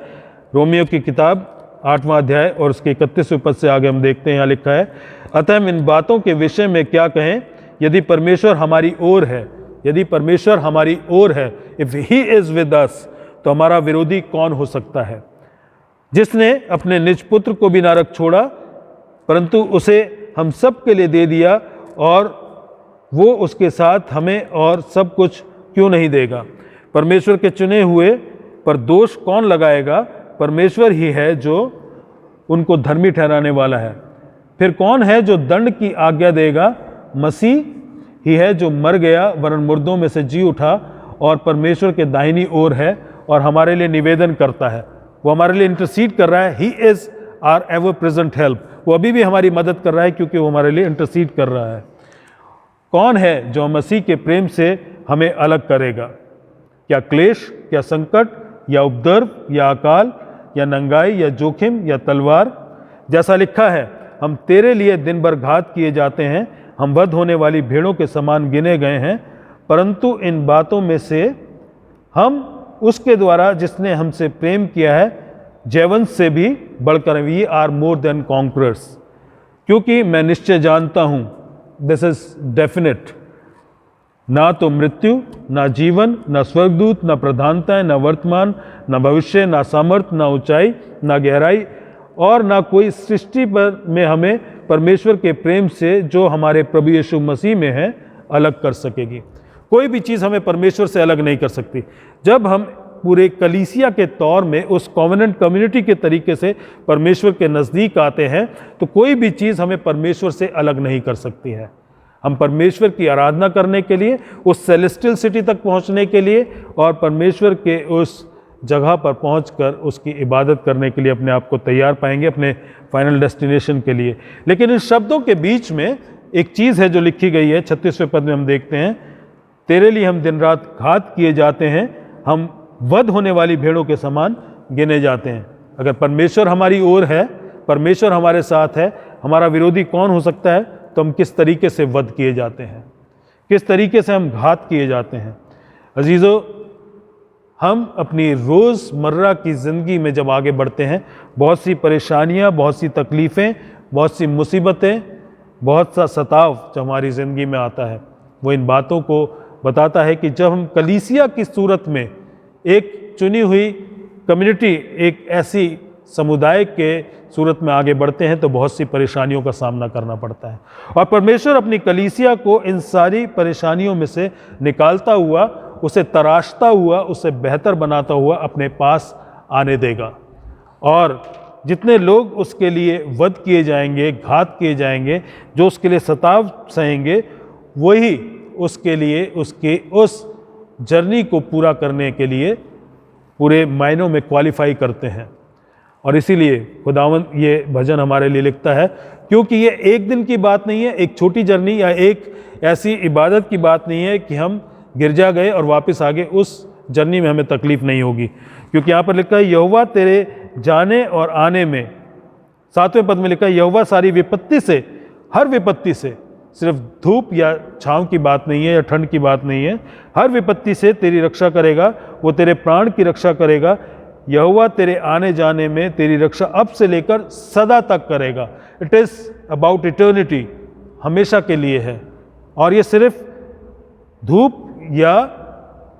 रोमियो की किताब 8वां अध्याय और उसके 31वें पद से आगे हम देखते हैं, यहाँ लिखा है, अतः हम इन बातों के विषय में क्या कहें, यदि परमेश्वर हमारी ओर है, यदि परमेश्वर हमारी ओर है, if he is with us, तो हमारा विरोधी कौन हो सकता है। जिसने अपने निज पुत्र को भी ना रख छोड़ा, परंतु उसे हम सब के लिए दे दिया, और वो उसके साथ हमें और सब कुछ क्यों नहीं देगा। परमेश्वर के चुने हुए पर दोष कौन लगाएगा, परमेश्वर ही है जो उनको धर्मी ठहराने वाला है। फिर कौन है जो दंड की आज्ञा देगा, मसीह ही है जो मर गया वरन मुर्दों में से जी उठा और परमेश्वर के दाहिनी ओर है और हमारे लिए निवेदन करता है। वो हमारे लिए इंटरसीड कर रहा है। He is our ever present help. वो अभी भी हमारी मदद कर रहा है क्योंकि वो हमारे लिए इंटरसीड कर रहा है। कौन है जो मसीह के प्रेम से हमें अलग करेगा? क्या क्लेश, क्या संकट, या उपद्रव, या अकाल, या नंगाई, या जोखिम, या तलवार? जैसा लिखा है, हम तेरे लिए दिन भर घात किए जाते हैं, हम वध होने वाली भेड़ों के समान गिने गए हैं। परंतु इन बातों में से हम उसके द्वारा जिसने हमसे प्रेम किया है जयवंत से भी बढ़कर, we are more than conquerors. क्योंकि मैं निश्चय जानता हूँ, दिस इज डेफिनेट, ना तो मृत्यु, ना जीवन, ना स्वर्गदूत, ना प्रधानताएं, ना वर्तमान, ना भविष्य, ना सामर्थ्य, ना ऊंचाई, ना गहराई और ना कोई सृष्टि पर में हमें परमेश्वर के प्रेम से जो हमारे प्रभु यीशु मसीह में है अलग कर सकेगी। कोई भी चीज़ हमें परमेश्वर से अलग नहीं कर सकती। जब हम पूरे कलीसिया के तौर में उस कॉवेनेंट कम्युनिटी के तरीके से परमेश्वर के नज़दीक आते हैं तो कोई भी चीज़ हमें परमेश्वर से अलग नहीं कर सकती है। हम परमेश्वर की आराधना करने के लिए, उस सेलेस्टियल सिटी तक पहुंचने के लिए और परमेश्वर के उस जगह पर पहुंचकर उसकी इबादत करने के लिए अपने आप को तैयार पाएंगे अपने फाइनल डेस्टिनेशन के लिए। लेकिन इन शब्दों के बीच में एक चीज़ है जो लिखी गई है। 36वें पद में हम देखते हैं, तेरे लिए हम दिन रात घात किए जाते हैं, हम वध होने वाली भेड़ों के समान गिने जाते हैं। अगर परमेश्वर हमारी ओर है, परमेश्वर हमारे साथ है, हमारा विरोधी कौन हो सकता है? तो हम किस तरीके से वध किए जाते हैं, किस तरीके से हम घात किए जाते हैं। अजीज़ों, हम अपनी रोज़मर्रा की ज़िंदगी में जब आगे बढ़ते हैं, बहुत सी परेशानियां, बहुत सी तकलीफ़ें, बहुत सी मुसीबतें, बहुत सा सताव जो हमारी ज़िंदगी में आता है, वो इन बातों को बताता है कि जब हम कलीसिया की सूरत में एक चुनी हुई कम्युनिटी, एक ऐसी समुदाय के सूरत में आगे बढ़ते हैं तो बहुत सी परेशानियों का सामना करना पड़ता है। और परमेश्वर अपनी कलीसिया को इन सारी परेशानियों में से निकालता हुआ, उसे तराशता हुआ, उसे बेहतर बनाता हुआ अपने पास आने देगा। और जितने लोग उसके लिए वध किए जाएंगे, घात किए जाएंगे, जो उसके लिए सताव सहेंगे, वही उसके लिए उसके उस जर्नी को पूरा करने के लिए पूरे मायनों में क्वालिफाई करते हैं। और इसीलिए खुदावंद ये भजन हमारे लिए लिखता है, क्योंकि ये एक दिन की बात नहीं है, एक छोटी जर्नी या एक ऐसी इबादत की बात नहीं है कि हम गिरजा गए और वापस आगे उस जर्नी में हमें तकलीफ नहीं होगी। क्योंकि यहाँ पर लिखा है, यहोवा तेरे जाने और आने में, 7वें पद में लिखा है, यहोवा सारी विपत्ति से, हर विपत्ति से, सिर्फ धूप या छांव की बात नहीं है या ठंड की बात नहीं है, हर विपत्ति से तेरी रक्षा करेगा, वो तेरे प्राण की रक्षा करेगा। यहोवा तेरे आने जाने में तेरी रक्षा अब से लेकर सदा तक करेगा। इट इज़ अबाउट इटर्निटी, हमेशा के लिए है। और ये सिर्फ धूप या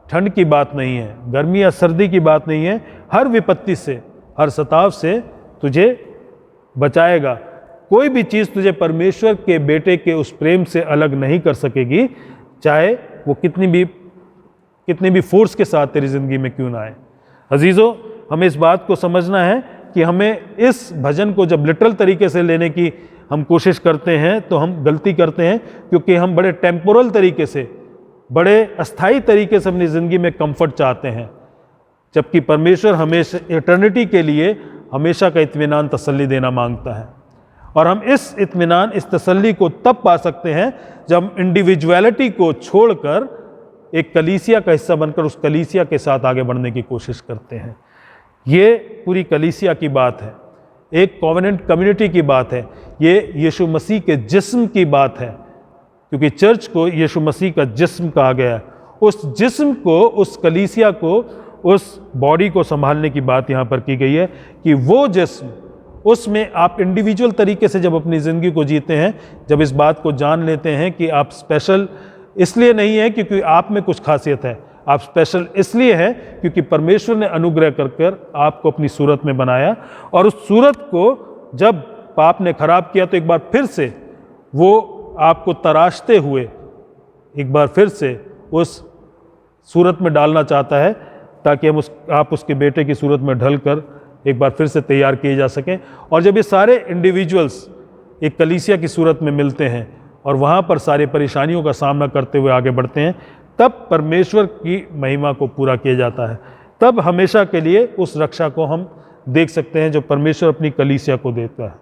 ठंड की बात नहीं है, गर्मी या सर्दी की बात नहीं है, हर विपत्ति से, हर सताव से तुझे बचाएगा। कोई भी चीज़ तुझे परमेश्वर के बेटे के उस प्रेम से अलग नहीं कर सकेगी, चाहे वो कितनी भी फोर्स के साथ तेरी ज़िंदगी में क्यों ना आए। अजीज़ों, हमें इस बात को समझना है कि हमें इस भजन को जब लिटरल तरीके से लेने की हम कोशिश करते हैं तो हम गलती करते हैं, क्योंकि हम बड़े टेम्पोरल तरीके से, बड़े अस्थाई तरीके से अपनी ज़िंदगी में कंफर्ट चाहते हैं, जबकि परमेश्वर हमेशा इटर्निटी के लिए हमेशा का इत्मीनान, तसल्ली देना मांगता है। और हम इस इत्मीनान, इस तसल्ली को तब पा सकते हैं जब हम इंडिविजुअलिटी को छोड़कर एक कलीसिया का हिस्सा बनकर उस कलीसिया के साथ आगे बढ़ने की कोशिश करते हैं। ये पूरी कलीसिया की बात है, एक कॉवेनेंट कम्युनिटी की बात है, ये यीशु मसीह के जिस्म की बात है, क्योंकि चर्च को यीशु मसीह का जिस्म कहा गया है। उस जिस्म को, उस कलीसिया को, उस बॉडी को संभालने की बात यहाँ पर की गई है कि वो जिस्म, उसमें आप इंडिविजुअल तरीके से जब अपनी ज़िंदगी को जीते हैं, जब इस बात को जान लेते हैं कि आप स्पेशल इसलिए नहीं है क्योंकि आप में कुछ खासियत है, आप स्पेशल इसलिए हैं क्योंकि परमेश्वर ने अनुग्रह कर आपको अपनी सूरत में बनाया, और उस सूरत को जब पाप ने खराब किया तो एक बार फिर से वो आपको तराशते हुए एक बार फिर से उस सूरत में डालना चाहता है, ताकि आप उसके बेटे की सूरत में ढलकर एक बार फिर से तैयार किए जा सकें। और जब ये सारे इंडिविजुअल्स एक कलीसिया की सूरत में मिलते हैं और वहाँ पर सारी परेशानियों का सामना करते हुए आगे बढ़ते हैं, तब परमेश्वर की महिमा को पूरा किया जाता है। तब हमेशा के लिए उस रक्षा को हम देख सकते हैं जो परमेश्वर अपनी कलीसिया को देता है।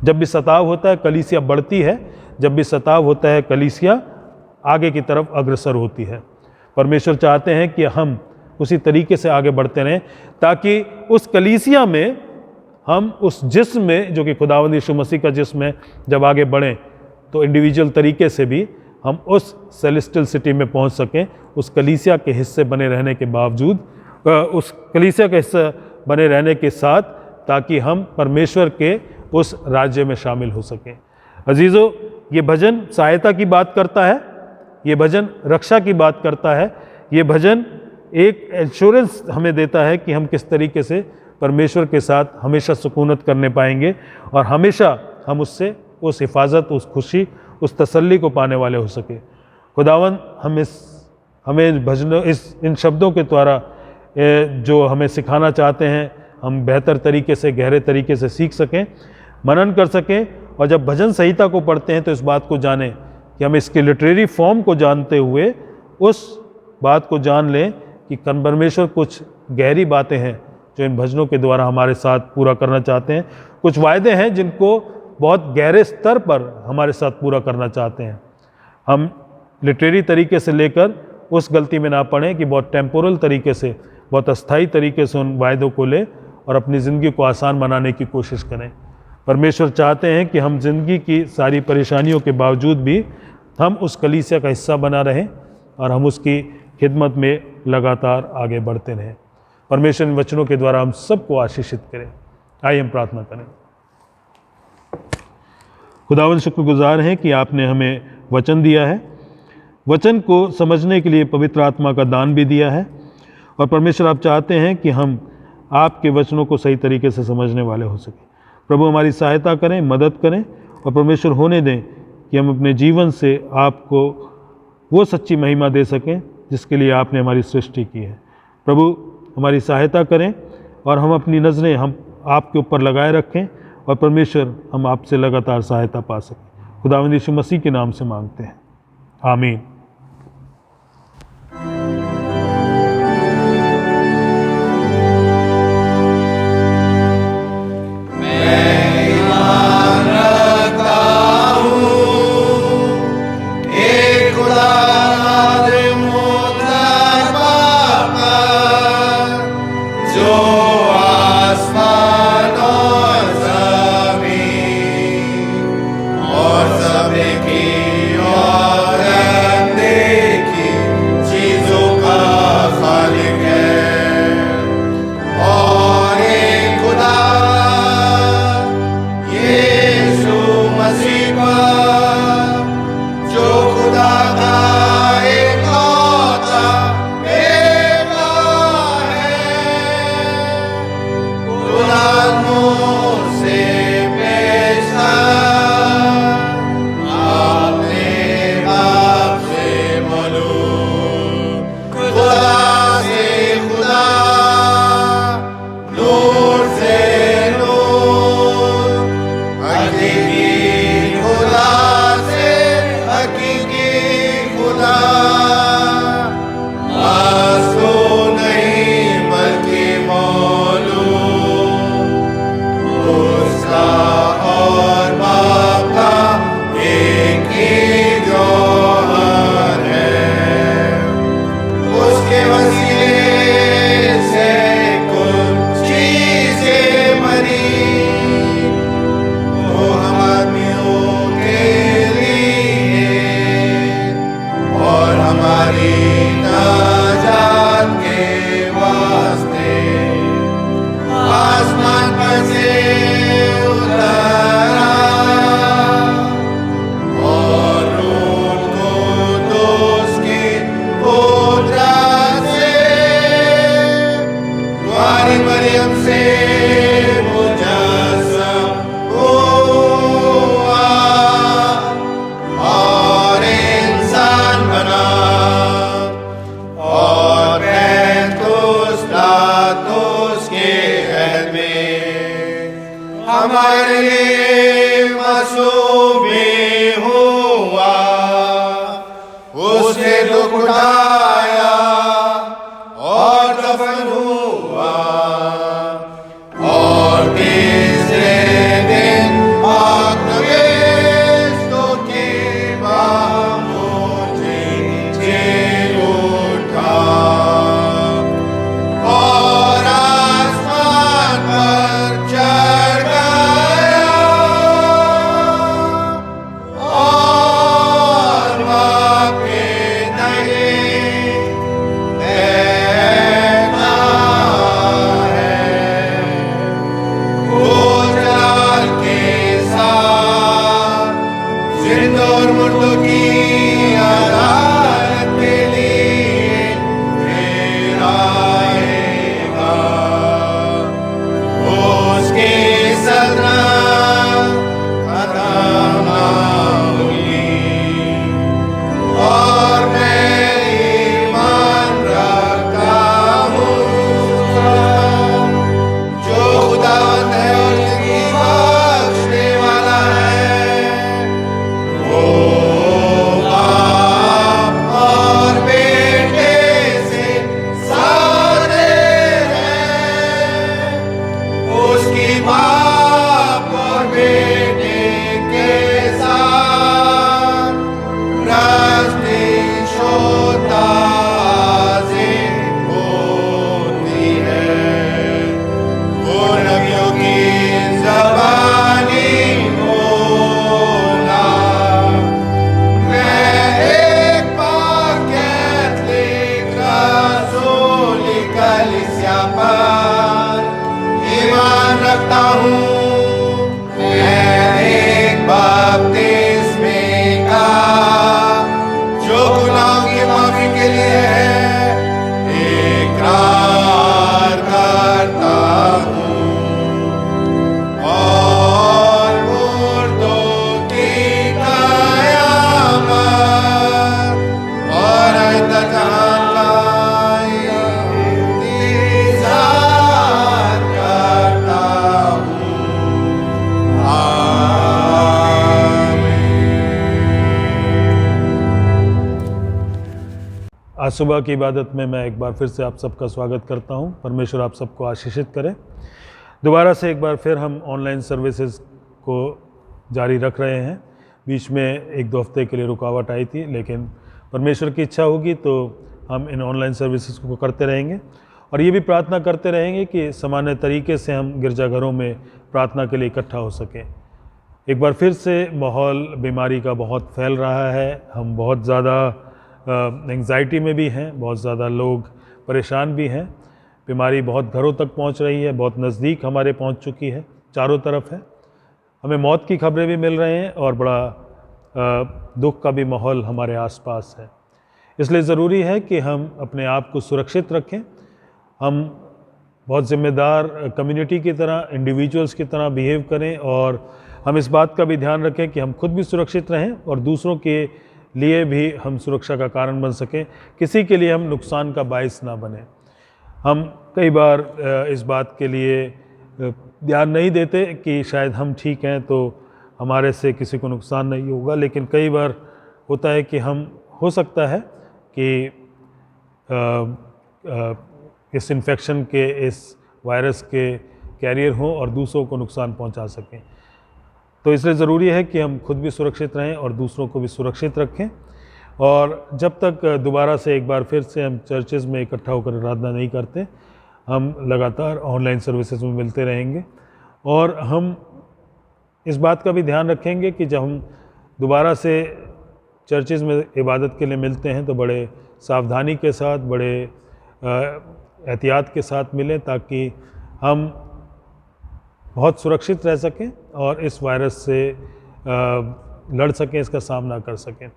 जब भी सताव होता है कलीसिया बढ़ती है, जब भी सताव होता है कलीसिया आगे की तरफ अग्रसर होती है। परमेश्वर चाहते हैं कि हम उसी तरीके से आगे बढ़ते रहें, ताकि उस कलीसिया में हम उस जिस्म में, जो कि खुदावंद यीशु मसीह का जिस्म है, जब आगे बढ़ें तो इंडिविजुअल तरीके से भी हम उस सेलेस्टियल सिटी में पहुंच सकें, उस कलीसिया के हिस्से बने रहने के बावजूद, उस कलीसिया के हिस्से बने रहने के साथ, ताकि हम परमेश्वर के उस राज्य में शामिल हो सकें। अजीज़ों, ये भजन सहायता की बात करता है, ये भजन रक्षा की बात करता है। ये भजन एक एश्योरेंस हमें देता है कि हम किस तरीके से परमेश्वर के साथ हमेशा सुकूनत करने पाएंगे और हमेशा हम उससे उस हिफाजत, उस खुशी, उस तसल्ली को पाने वाले हो सके। खुदावन हमें भजनों इन शब्दों के द्वारा जो हमें सिखाना चाहते हैं, हम बेहतर तरीके से, गहरे तरीके से सीख सकें, मनन कर सकें। और जब भजन संहिता को पढ़ते हैं तो इस बात को जानें कि हम इसके लिटरेरी फॉर्म को जानते हुए उस बात को जान लें कि परमेश्वर कुछ गहरी बातें हैं जो इन भजनों के द्वारा हमारे साथ पूरा करना चाहते हैं। कुछ वायदे हैं जिनको बहुत गहरे स्तर पर हमारे साथ पूरा करना चाहते हैं। हम लिटरेरी तरीके से लेकर उस गलती में ना पड़ें कि बहुत टेम्पोरल तरीके से, बहुत अस्थायी तरीके से उन वायदों को लें और अपनी ज़िंदगी को आसान बनाने की कोशिश करें। परमेश्वर चाहते हैं कि हम ज़िंदगी की सारी परेशानियों के बावजूद भी हम उस कलीसिया का हिस्सा बना रहें और हम उसकी खिदमत में लगातार आगे बढ़ते रहें। परमेश्वर इन वचनों के द्वारा हम सबको आशीषित करें। आइए हम प्रार्थना करें। खुदावन शुक्रगुजार हैं कि आपने हमें वचन दिया है, वचन को समझने के लिए पवित्र आत्मा का दान भी दिया है। और परमेश्वर आप चाहते हैं कि हम आपके वचनों को सही तरीके से समझने वाले हो सकें। प्रभु हमारी सहायता करें, मदद करें और परमेश्वर होने दें कि हम अपने जीवन से आपको वो सच्ची महिमा दे सकें जिसके लिए आपने हमारी सृष्टि की है। प्रभु हमारी सहायता करें और हम अपनी नज़रें हम आपके ऊपर लगाए रखें और परमेश्वर हम आपसे लगातार सहायता पा सकें। खुदावंद यीशु मसीह के नाम से मांगते हैं, आमीन। सुबह की इबादत में मैं एक बार फिर से आप सबका स्वागत करता हूं। परमेश्वर आप सबको आशीषित करे। दोबारा से एक बार फिर हम ऑनलाइन सर्विसेज को जारी रख रहे हैं। बीच में एक दो हफ्ते के लिए रुकावट आई थी, लेकिन परमेश्वर की इच्छा होगी तो हम इन ऑनलाइन सर्विसेज को करते रहेंगे और ये भी प्रार्थना करते रहेंगे कि सामान्य तरीके से हम गिरजाघरों में प्रार्थना के लिए इकट्ठा हो सकें। एक बार फिर से माहौल बीमारी का बहुत फैल रहा है। हम बहुत ज़्यादा एंग्जाइटी में भी हैं, बहुत ज़्यादा लोग परेशान भी हैं। बीमारी बहुत घरों तक पहुंच रही है, बहुत नज़दीक हमारे पहुंच चुकी है, चारों तरफ है। हमें मौत की खबरें भी मिल रहे हैं और बड़ा दुख का भी माहौल हमारे आसपास है। इसलिए ज़रूरी है कि हम अपने आप को सुरक्षित रखें। हम बहुत ज़िम्मेदार कम्युनिटी की तरह, इंडिविजुअल्स की तरह बिहेव करें और हम इस बात का भी ध्यान रखें कि हम खुद भी सुरक्षित रहें और दूसरों के लिए भी हम सुरक्षा का कारण बन सकें, किसी के लिए हम नुकसान का बायस ना बने। हम कई बार इस बात के लिए ध्यान नहीं देते कि शायद हम ठीक हैं तो हमारे से किसी को नुकसान नहीं होगा, लेकिन कई बार होता है कि हम हो सकता है कि इस इन्फेक्शन के, इस वायरस के कैरियर हों और दूसरों को नुकसान पहुंचा सकें। तो इसलिए ज़रूरी है कि हम खुद भी सुरक्षित रहें और दूसरों को भी सुरक्षित रखें। और जब तक दोबारा से एक बार फिर से हम चर्चेज़ में इकट्ठा होकर आराधना नहीं करते, हम लगातार ऑनलाइन सर्विसेज में मिलते रहेंगे और हम इस बात का भी ध्यान रखेंगे कि जब हम दोबारा से चर्चेज़ में इबादत के लिए मिलते हैं तो बड़े सावधानी के साथ, बड़े एहतियात के साथ मिलें ताकि हम बहुत सुरक्षित रह सकें और इस वायरस से लड़ सकें, इसका सामना कर सकें।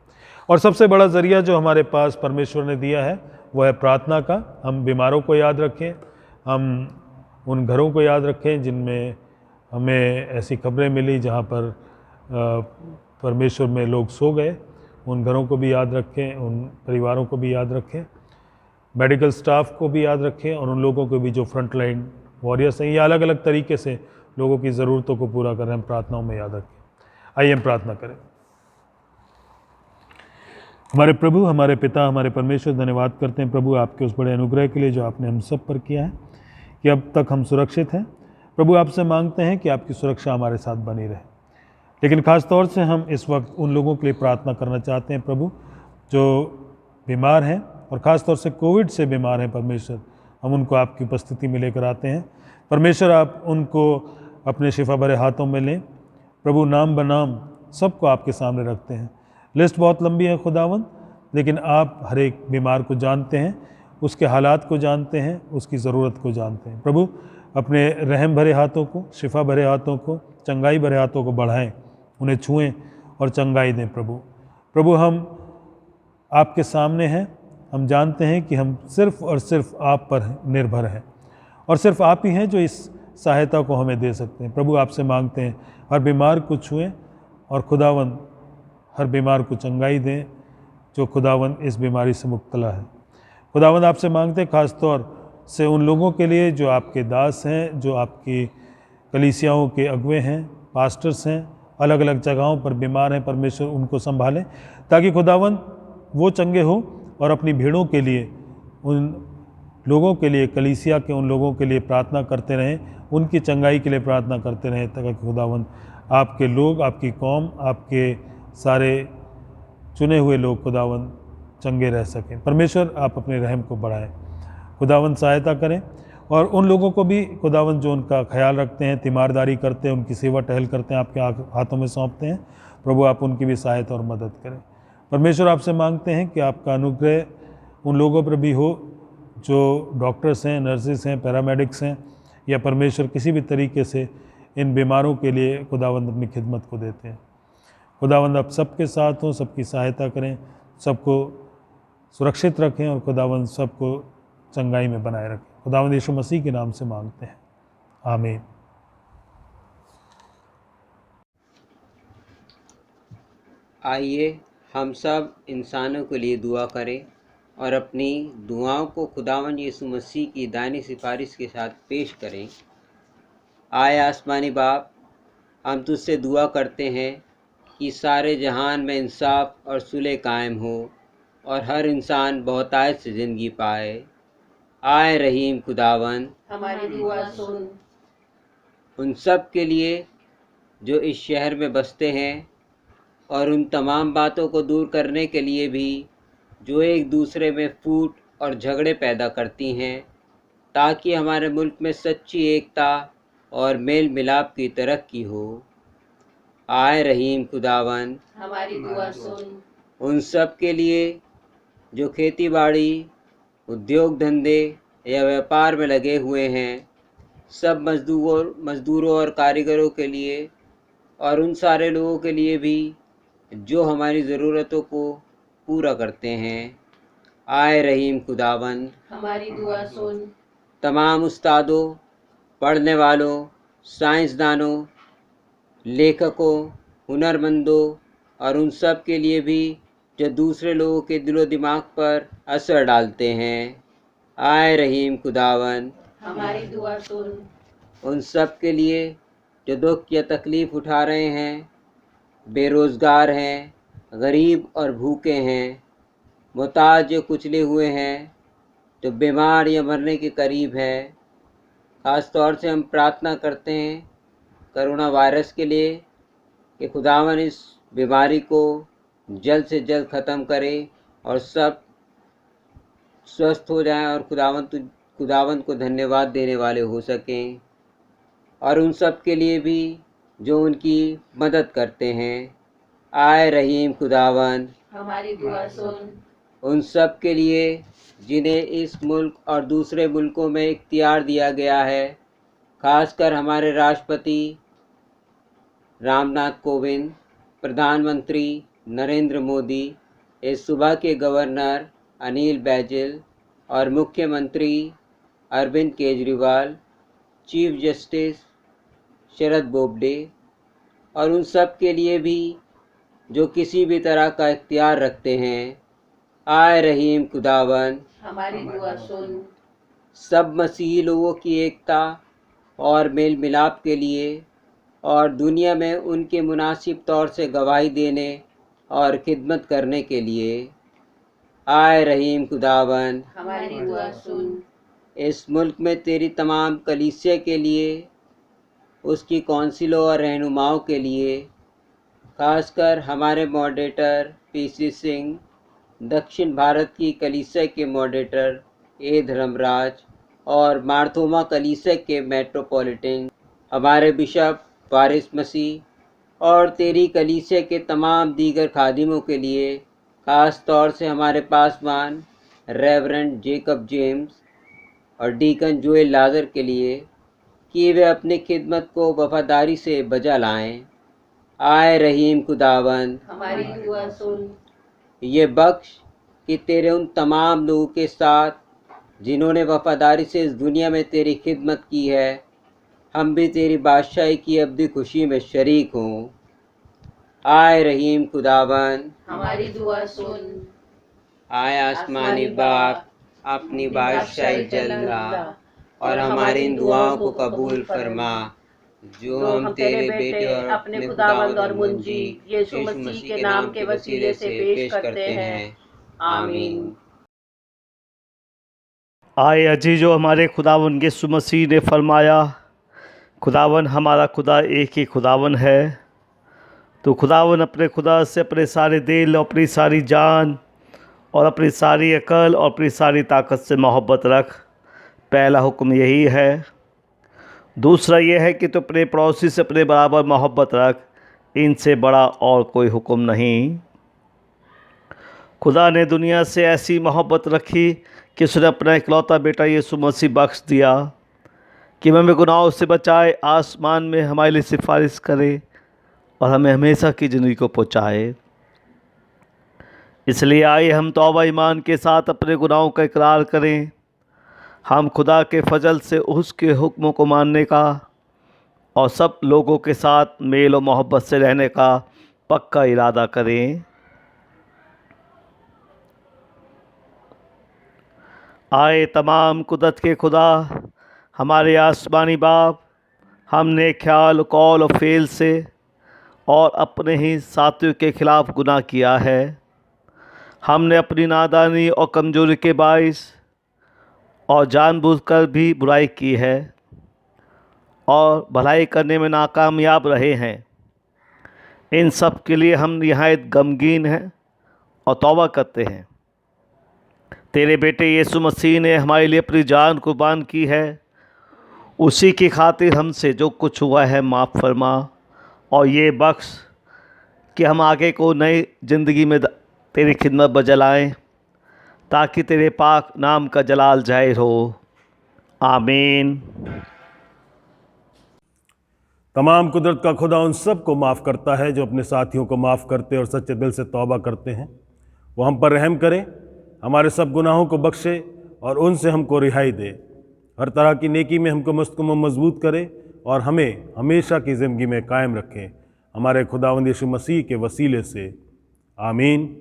और सबसे बड़ा ज़रिया जो हमारे पास परमेश्वर ने दिया है वो है प्रार्थना का। हम बीमारों को याद रखें, हम उन घरों को याद रखें जिनमें हमें ऐसी खबरें मिली जहाँ पर परमेश्वर में लोग सो गए, उन घरों को भी याद रखें, उन परिवारों को भी याद रखें, मेडिकल स्टाफ को भी याद रखें और उन लोगों को भी जो फ्रंट लाइन वॉरियर्स हैं या अलग अलग तरीके से लोगों की ज़रूरतों को पूरा कर रहे हैं, प्रार्थनाओं में याद रखें। आइए हम प्रार्थना करें। हमारे प्रभु, हमारे पिता, हमारे परमेश्वर, धन्यवाद करते हैं प्रभु आपके उस बड़े अनुग्रह के लिए जो आपने हम सब पर किया है कि अब तक हम सुरक्षित हैं। प्रभु आपसे मांगते हैं कि आपकी सुरक्षा हमारे साथ बनी रहे, लेकिन ख़ास तौर से हम इस वक्त उन लोगों के लिए प्रार्थना करना चाहते हैं प्रभु जो बीमार हैं और ख़ास तौर से कोविड से बीमार हैं। परमेश्वर, हम उनको आपकी उपस्थिति में लेकर आते हैं। परमेश्वर, आप उनको अपने शिफा भरे हाथों में लें प्रभु। नाम बनाम सबको आपके सामने रखते हैं। लिस्ट बहुत लंबी है खुदावंद, लेकिन आप हर एक बीमार को जानते हैं, उसके हालात को जानते हैं, उसकी ज़रूरत को जानते हैं। प्रभु, अपने रहम भरे हाथों को, शिफा भरे हाथों को, चंगाई भरे हाथों को बढ़ाएं, उन्हें छुएं और चंगाई दें प्रभु। प्रभु, हम आपके सामने हैं। हम जानते हैं कि हम सिर्फ़ और सिर्फ आप पर निर्भर हैं और सिर्फ आप ही हैं जो इस सहायता को हमें दे सकते हैं। प्रभु, आपसे मांगते हैं हर बीमार को छुएं और खुदावंद हर बीमार को चंगाई दें जो खुदावंद इस बीमारी से मुब्तला है। खुदावंद, आपसे मांगते हैं ख़ास तौर से उन लोगों के लिए जो आपके दास हैं, जो आपकी कलीसियाओं के अगुवे हैं, पास्टर्स हैं, अलग अलग जगहों पर बीमार हैं। परमेश्वर, उनको संभालें ताकि खुदावंद वो चंगे हो और अपनी भीड़ों के लिए, उन लोगों के लिए, कलीसिया के उन लोगों के लिए प्रार्थना करते रहें, उनकी चंगाई के लिए प्रार्थना करते रहें ताकि खुदावंद आपके लोग, आपकी कौम, आपके सारे चुने हुए लोग खुदावंद चंगे रह सकें। परमेश्वर, आप अपने रहम को बढ़ाएं। खुदावंद सहायता करें और उन लोगों को भी खुदावंद जो उनका ख्याल रखते हैं, तीमारदारी करते हैं, उनकी सेवा टहल करते हैं, आपके हाथों में सौंपते हैं। प्रभु, आप उनकी भी सहायता और मदद करें। परमेश्वर, आपसे मांगते हैं कि आपका अनुग्रह उन लोगों पर भी हो जो डॉक्टर्स हैं, नर्सेस हैं, पैरामेडिक्स हैं या परमेश्वर किसी भी तरीके से इन बीमारों के लिए खुदावंद अपनी खिदमत को देते हैं। खुदावंद, आप सबके साथ हों, सबकी सहायता करें, सबको सुरक्षित रखें और खुदावंद सबको चंगाई में बनाए रखें। खुदावंद यीशु मसीह के नाम से मांगते हैं, आमीन। आइए हम सब इंसानों के लिए दुआ करें और अपनी दुआओं को खुदावंद यीशु मसीह की दानी सिफारिश के साथ पेश करें। आए आसमानी बाप, हम तुझसे दुआ करते हैं कि सारे जहान में इंसाफ और सुलह कायम हो। और हर इंसान बहुतायत से ज़िंदगी पाए। आए रहीम खुदावन, हमारी दुआ सुन। उन सब के लिए जो इस शहर में बसते हैं और उन तमाम बातों को दूर करने के लिए भी जो एक दूसरे में फूट और झगड़े पैदा करती हैं, ताकि हमारे मुल्क में सच्ची एकता और मेल मिलाप की तरक्की हो। आए रहीम खुदावन, हमारी दुआ सुन। उन सब के लिए जो खेती बाड़ी, उद्योग धंधे या व्यापार में लगे हुए हैं, सब मज़दूरों और कारीगरों के लिए, और उन सारे लोगों के लिए भी जो हमारी ज़रूरतों को पूरा करते हैं। आए रहीम खुदावन, हमारी दुआ सुन। तमाम उस्तादों, पढ़ने वालों, साइंसदानों, लेखकों, हुनरमंदों और उन सब के लिए भी जो दूसरे लोगों के दिलो दिमाग पर असर डालते हैं। आए रहीम खुदावन, हमारी दुआ सुन। उन सब के लिए जो दुख या तकलीफ़ उठा रहे हैं, बेरोज़गार हैं, गरीब और भूखे हैं, मुहताज या कुचले हुए हैं, जो बीमार या मरने के करीब है। ख़ास तौर से हम प्रार्थना करते हैं कोरोना वायरस के लिए कि खुदावन इस बीमारी को जल्द से जल्द ख़त्म करे और सब स्वस्थ हो जाएं और खुदावन को धन्यवाद देने वाले हो सकें। और उन सब के लिए भी जो उनकी मदद करते हैं। आए रहीम खुदावन, हमारी दुआ सुन। उन सब के लिए जिन्हें इस मुल्क और दूसरे मुल्कों में इख्तियार दिया गया है, खासकर हमारे राष्ट्रपति रामनाथ कोविंद, प्रधानमंत्री नरेंद्र मोदी, इस सूबा के गवर्नर अनिल बैजल और मुख्यमंत्री अरविंद केजरीवाल, चीफ जस्टिस शरद बोबडे, और उन सब के लिए भी जो किसी भी तरह का इख्तियार रखते हैं। आए रहीम खुदावन, हमारी दुआ सुन। सब मसीही लोगों की एकता और मेल मिलाप के लिए और दुनिया में उनके मुनासिब तौर से गवाही देने और खिदमत करने के लिए। आए रहीम खुदावन, हमारी दुआ सुन। इस मुल्क में तेरी तमाम कलीसिया के लिए, उसकी कौंसिलों और रहनुमाओं के लिए, खासकर हमारे मॉडरेटर पीसी सिंह, दक्षिण भारत की कलीसिया के मॉडरेटर ए धर्मराज और मार्थोमा कलीसिया के मेट्रोपॉलिटन, हमारे बिशप वारिस मसीह और तेरी कलीसिया के तमाम दीगर खादिमों के लिए, ख़ास तौर से हमारे पासवान रेवरेंड जेकब जेम्स और डीकन जोएल लाजर के लिए कि वे अपनी खिदमत को वफादारी से बजा लाएं। आए रहीम खुदावन, हमारी दुआ सुन। ये बख्श कि तेरे उन तमाम लोगों के साथ जिन्होंने वफादारी से इस दुनिया में तेरी खिदमत की है, हम भी तेरी बादशाही की अब्दी खुशी में शरीक हों। आए रहीम खुदावन, हमारी दुआ सुन। आए आसमानी बाप, अपनी बादशाही जल्ला और हमारी इन दुआओं को कबूल फरमा जो हम तेरे बेटे और अपने खुदावंद और मुंजी यीशु मसीह के नाम के वसीले से पेश करते हैं। आमीन। आए अजीजो, हमारे खुदावन यीशु मसीह ने फरमाया, खुदावन हमारा खुदा एक ही खुदावन है। तो खुदावन अपने खुदा से अपने सारे दिल और अपनी सारी जान और अपनी सारी अकल और अपनी सारी ताकत से मोहब्बत रख। पहला हुक्म यही है। दूसरा यह है कि तो अपने पड़ोसी से अपने बराबर मोहब्बत रख। इनसे बड़ा और कोई हुक्म नहीं। खुदा ने दुनिया से ऐसी मोहब्बत रखी कि उसने अपना इकलौता बेटा यीशु मसीह बख्श दिया कि हमें गुनाहों से बचाए, आसमान में हमारे लिए सिफारिश करे और हमें हमेशा की ज़िंदगी को पहुँचाए। इसलिए आइए हम तौबा ईमान के साथ अपने गुनाहों का इकरार करें। हम खुदा के फजल से उसके हुक्मों को मानने का और सब लोगों के साथ मेल और मोहब्बत से रहने का पक्का इरादा करें। आए तमाम कुदरत के खुदा, हमारे आसमानी बाप, हमने ख्याल, कौल और फ़ेल से और अपने ही साथियों के ख़िलाफ़ गुनाह किया है। हमने अपनी नादानी और कमजोरी के बाइस और जानबूझकर भी बुराई की है और भलाई करने में नाकामयाब रहे हैं। इन सब के लिए हम निहायत गमगीन हैं और तौबा करते हैं। तेरे बेटे यीशु मसीह ने हमारे लिए अपनी जान कुर्बान की है, उसी की खातिर हमसे जो कुछ हुआ है माफ़ फरमा और ये बख्श कि हम आगे को नई ज़िंदगी में तेरी खिदमत बजलाएँ, ताकि तेरे पाक नाम का जलाल जाहिर हो। आमीन। तमाम कुदरत का खुदा उन सब को माफ़ करता है जो अपने साथियों को माफ़ करते और सच्चे दिल से तौबा करते हैं। वो हम पर रहम करे, हमारे सब गुनाहों को बख्शे और उनसे हमको रिहाई दे। हर तरह की नेकी में हमको मुस्तकम मजबूत करे और हमें हमेशा की ज़िंदगी में कायम रखें, हमारे खुदावंद यीशु मसीह के वसीले से। आमीन।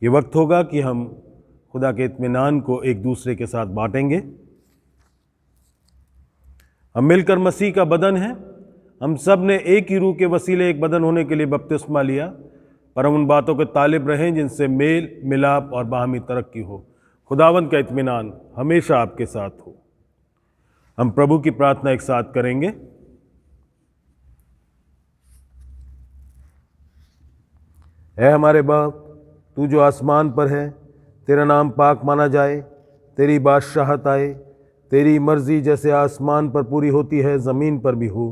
ये वक्त होगा कि हम खुदा के इत्मीनान को एक दूसरे के साथ बांटेंगे। हम मिलकर मसीह का बदन हैं। हम सब ने एक ही रूह के वसीले एक बदन होने के लिए बपतिस्मा लिया, पर हम उन बातों के तालिब रहें जिनसे मेल मिलाप और बाहमी तरक्की हो। खुदावंद का इत्मीनान हमेशा आपके साथ हो। हम प्रभु की प्रार्थना एक साथ करेंगे। ऐ हमारे बाप, तू जो आसमान पर है, तेरा नाम पाक माना जाए, तेरी बादशाहत आए, तेरी मर्ज़ी जैसे आसमान पर पूरी होती है ज़मीन पर भी हो।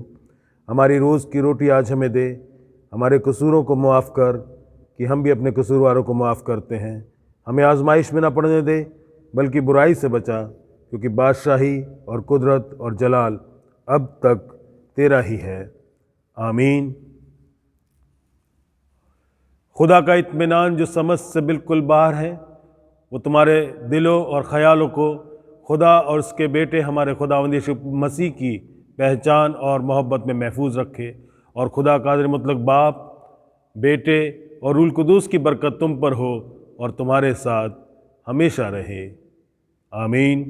हमारी रोज़ की रोटी आज हमें दे, हमारे कसूरों को मुआफ़ कर कि हम भी अपने कसूरवारों को मुआफ़ करते हैं। हमें आजमाइश में ना पड़ने दे, बल्कि बुराई से बचा, क्योंकि बादशाही और कुदरत और जलाल अब तक तेरा ही है। आमीन। खुदा का इत्मीनान जो समझ से बिल्कुल बाहर है, वो तुम्हारे दिलों और ख़यालों को खुदा और उसके बेटे हमारे खुदावंद यीशु मसीह की पहचान और मोहब्बत में महफूज रखे। और खुदा कादिर मुतलक बाप, बेटे और रूल कुदूस की बरकत तुम पर हो और तुम्हारे साथ हमेशा रहे। आमीन।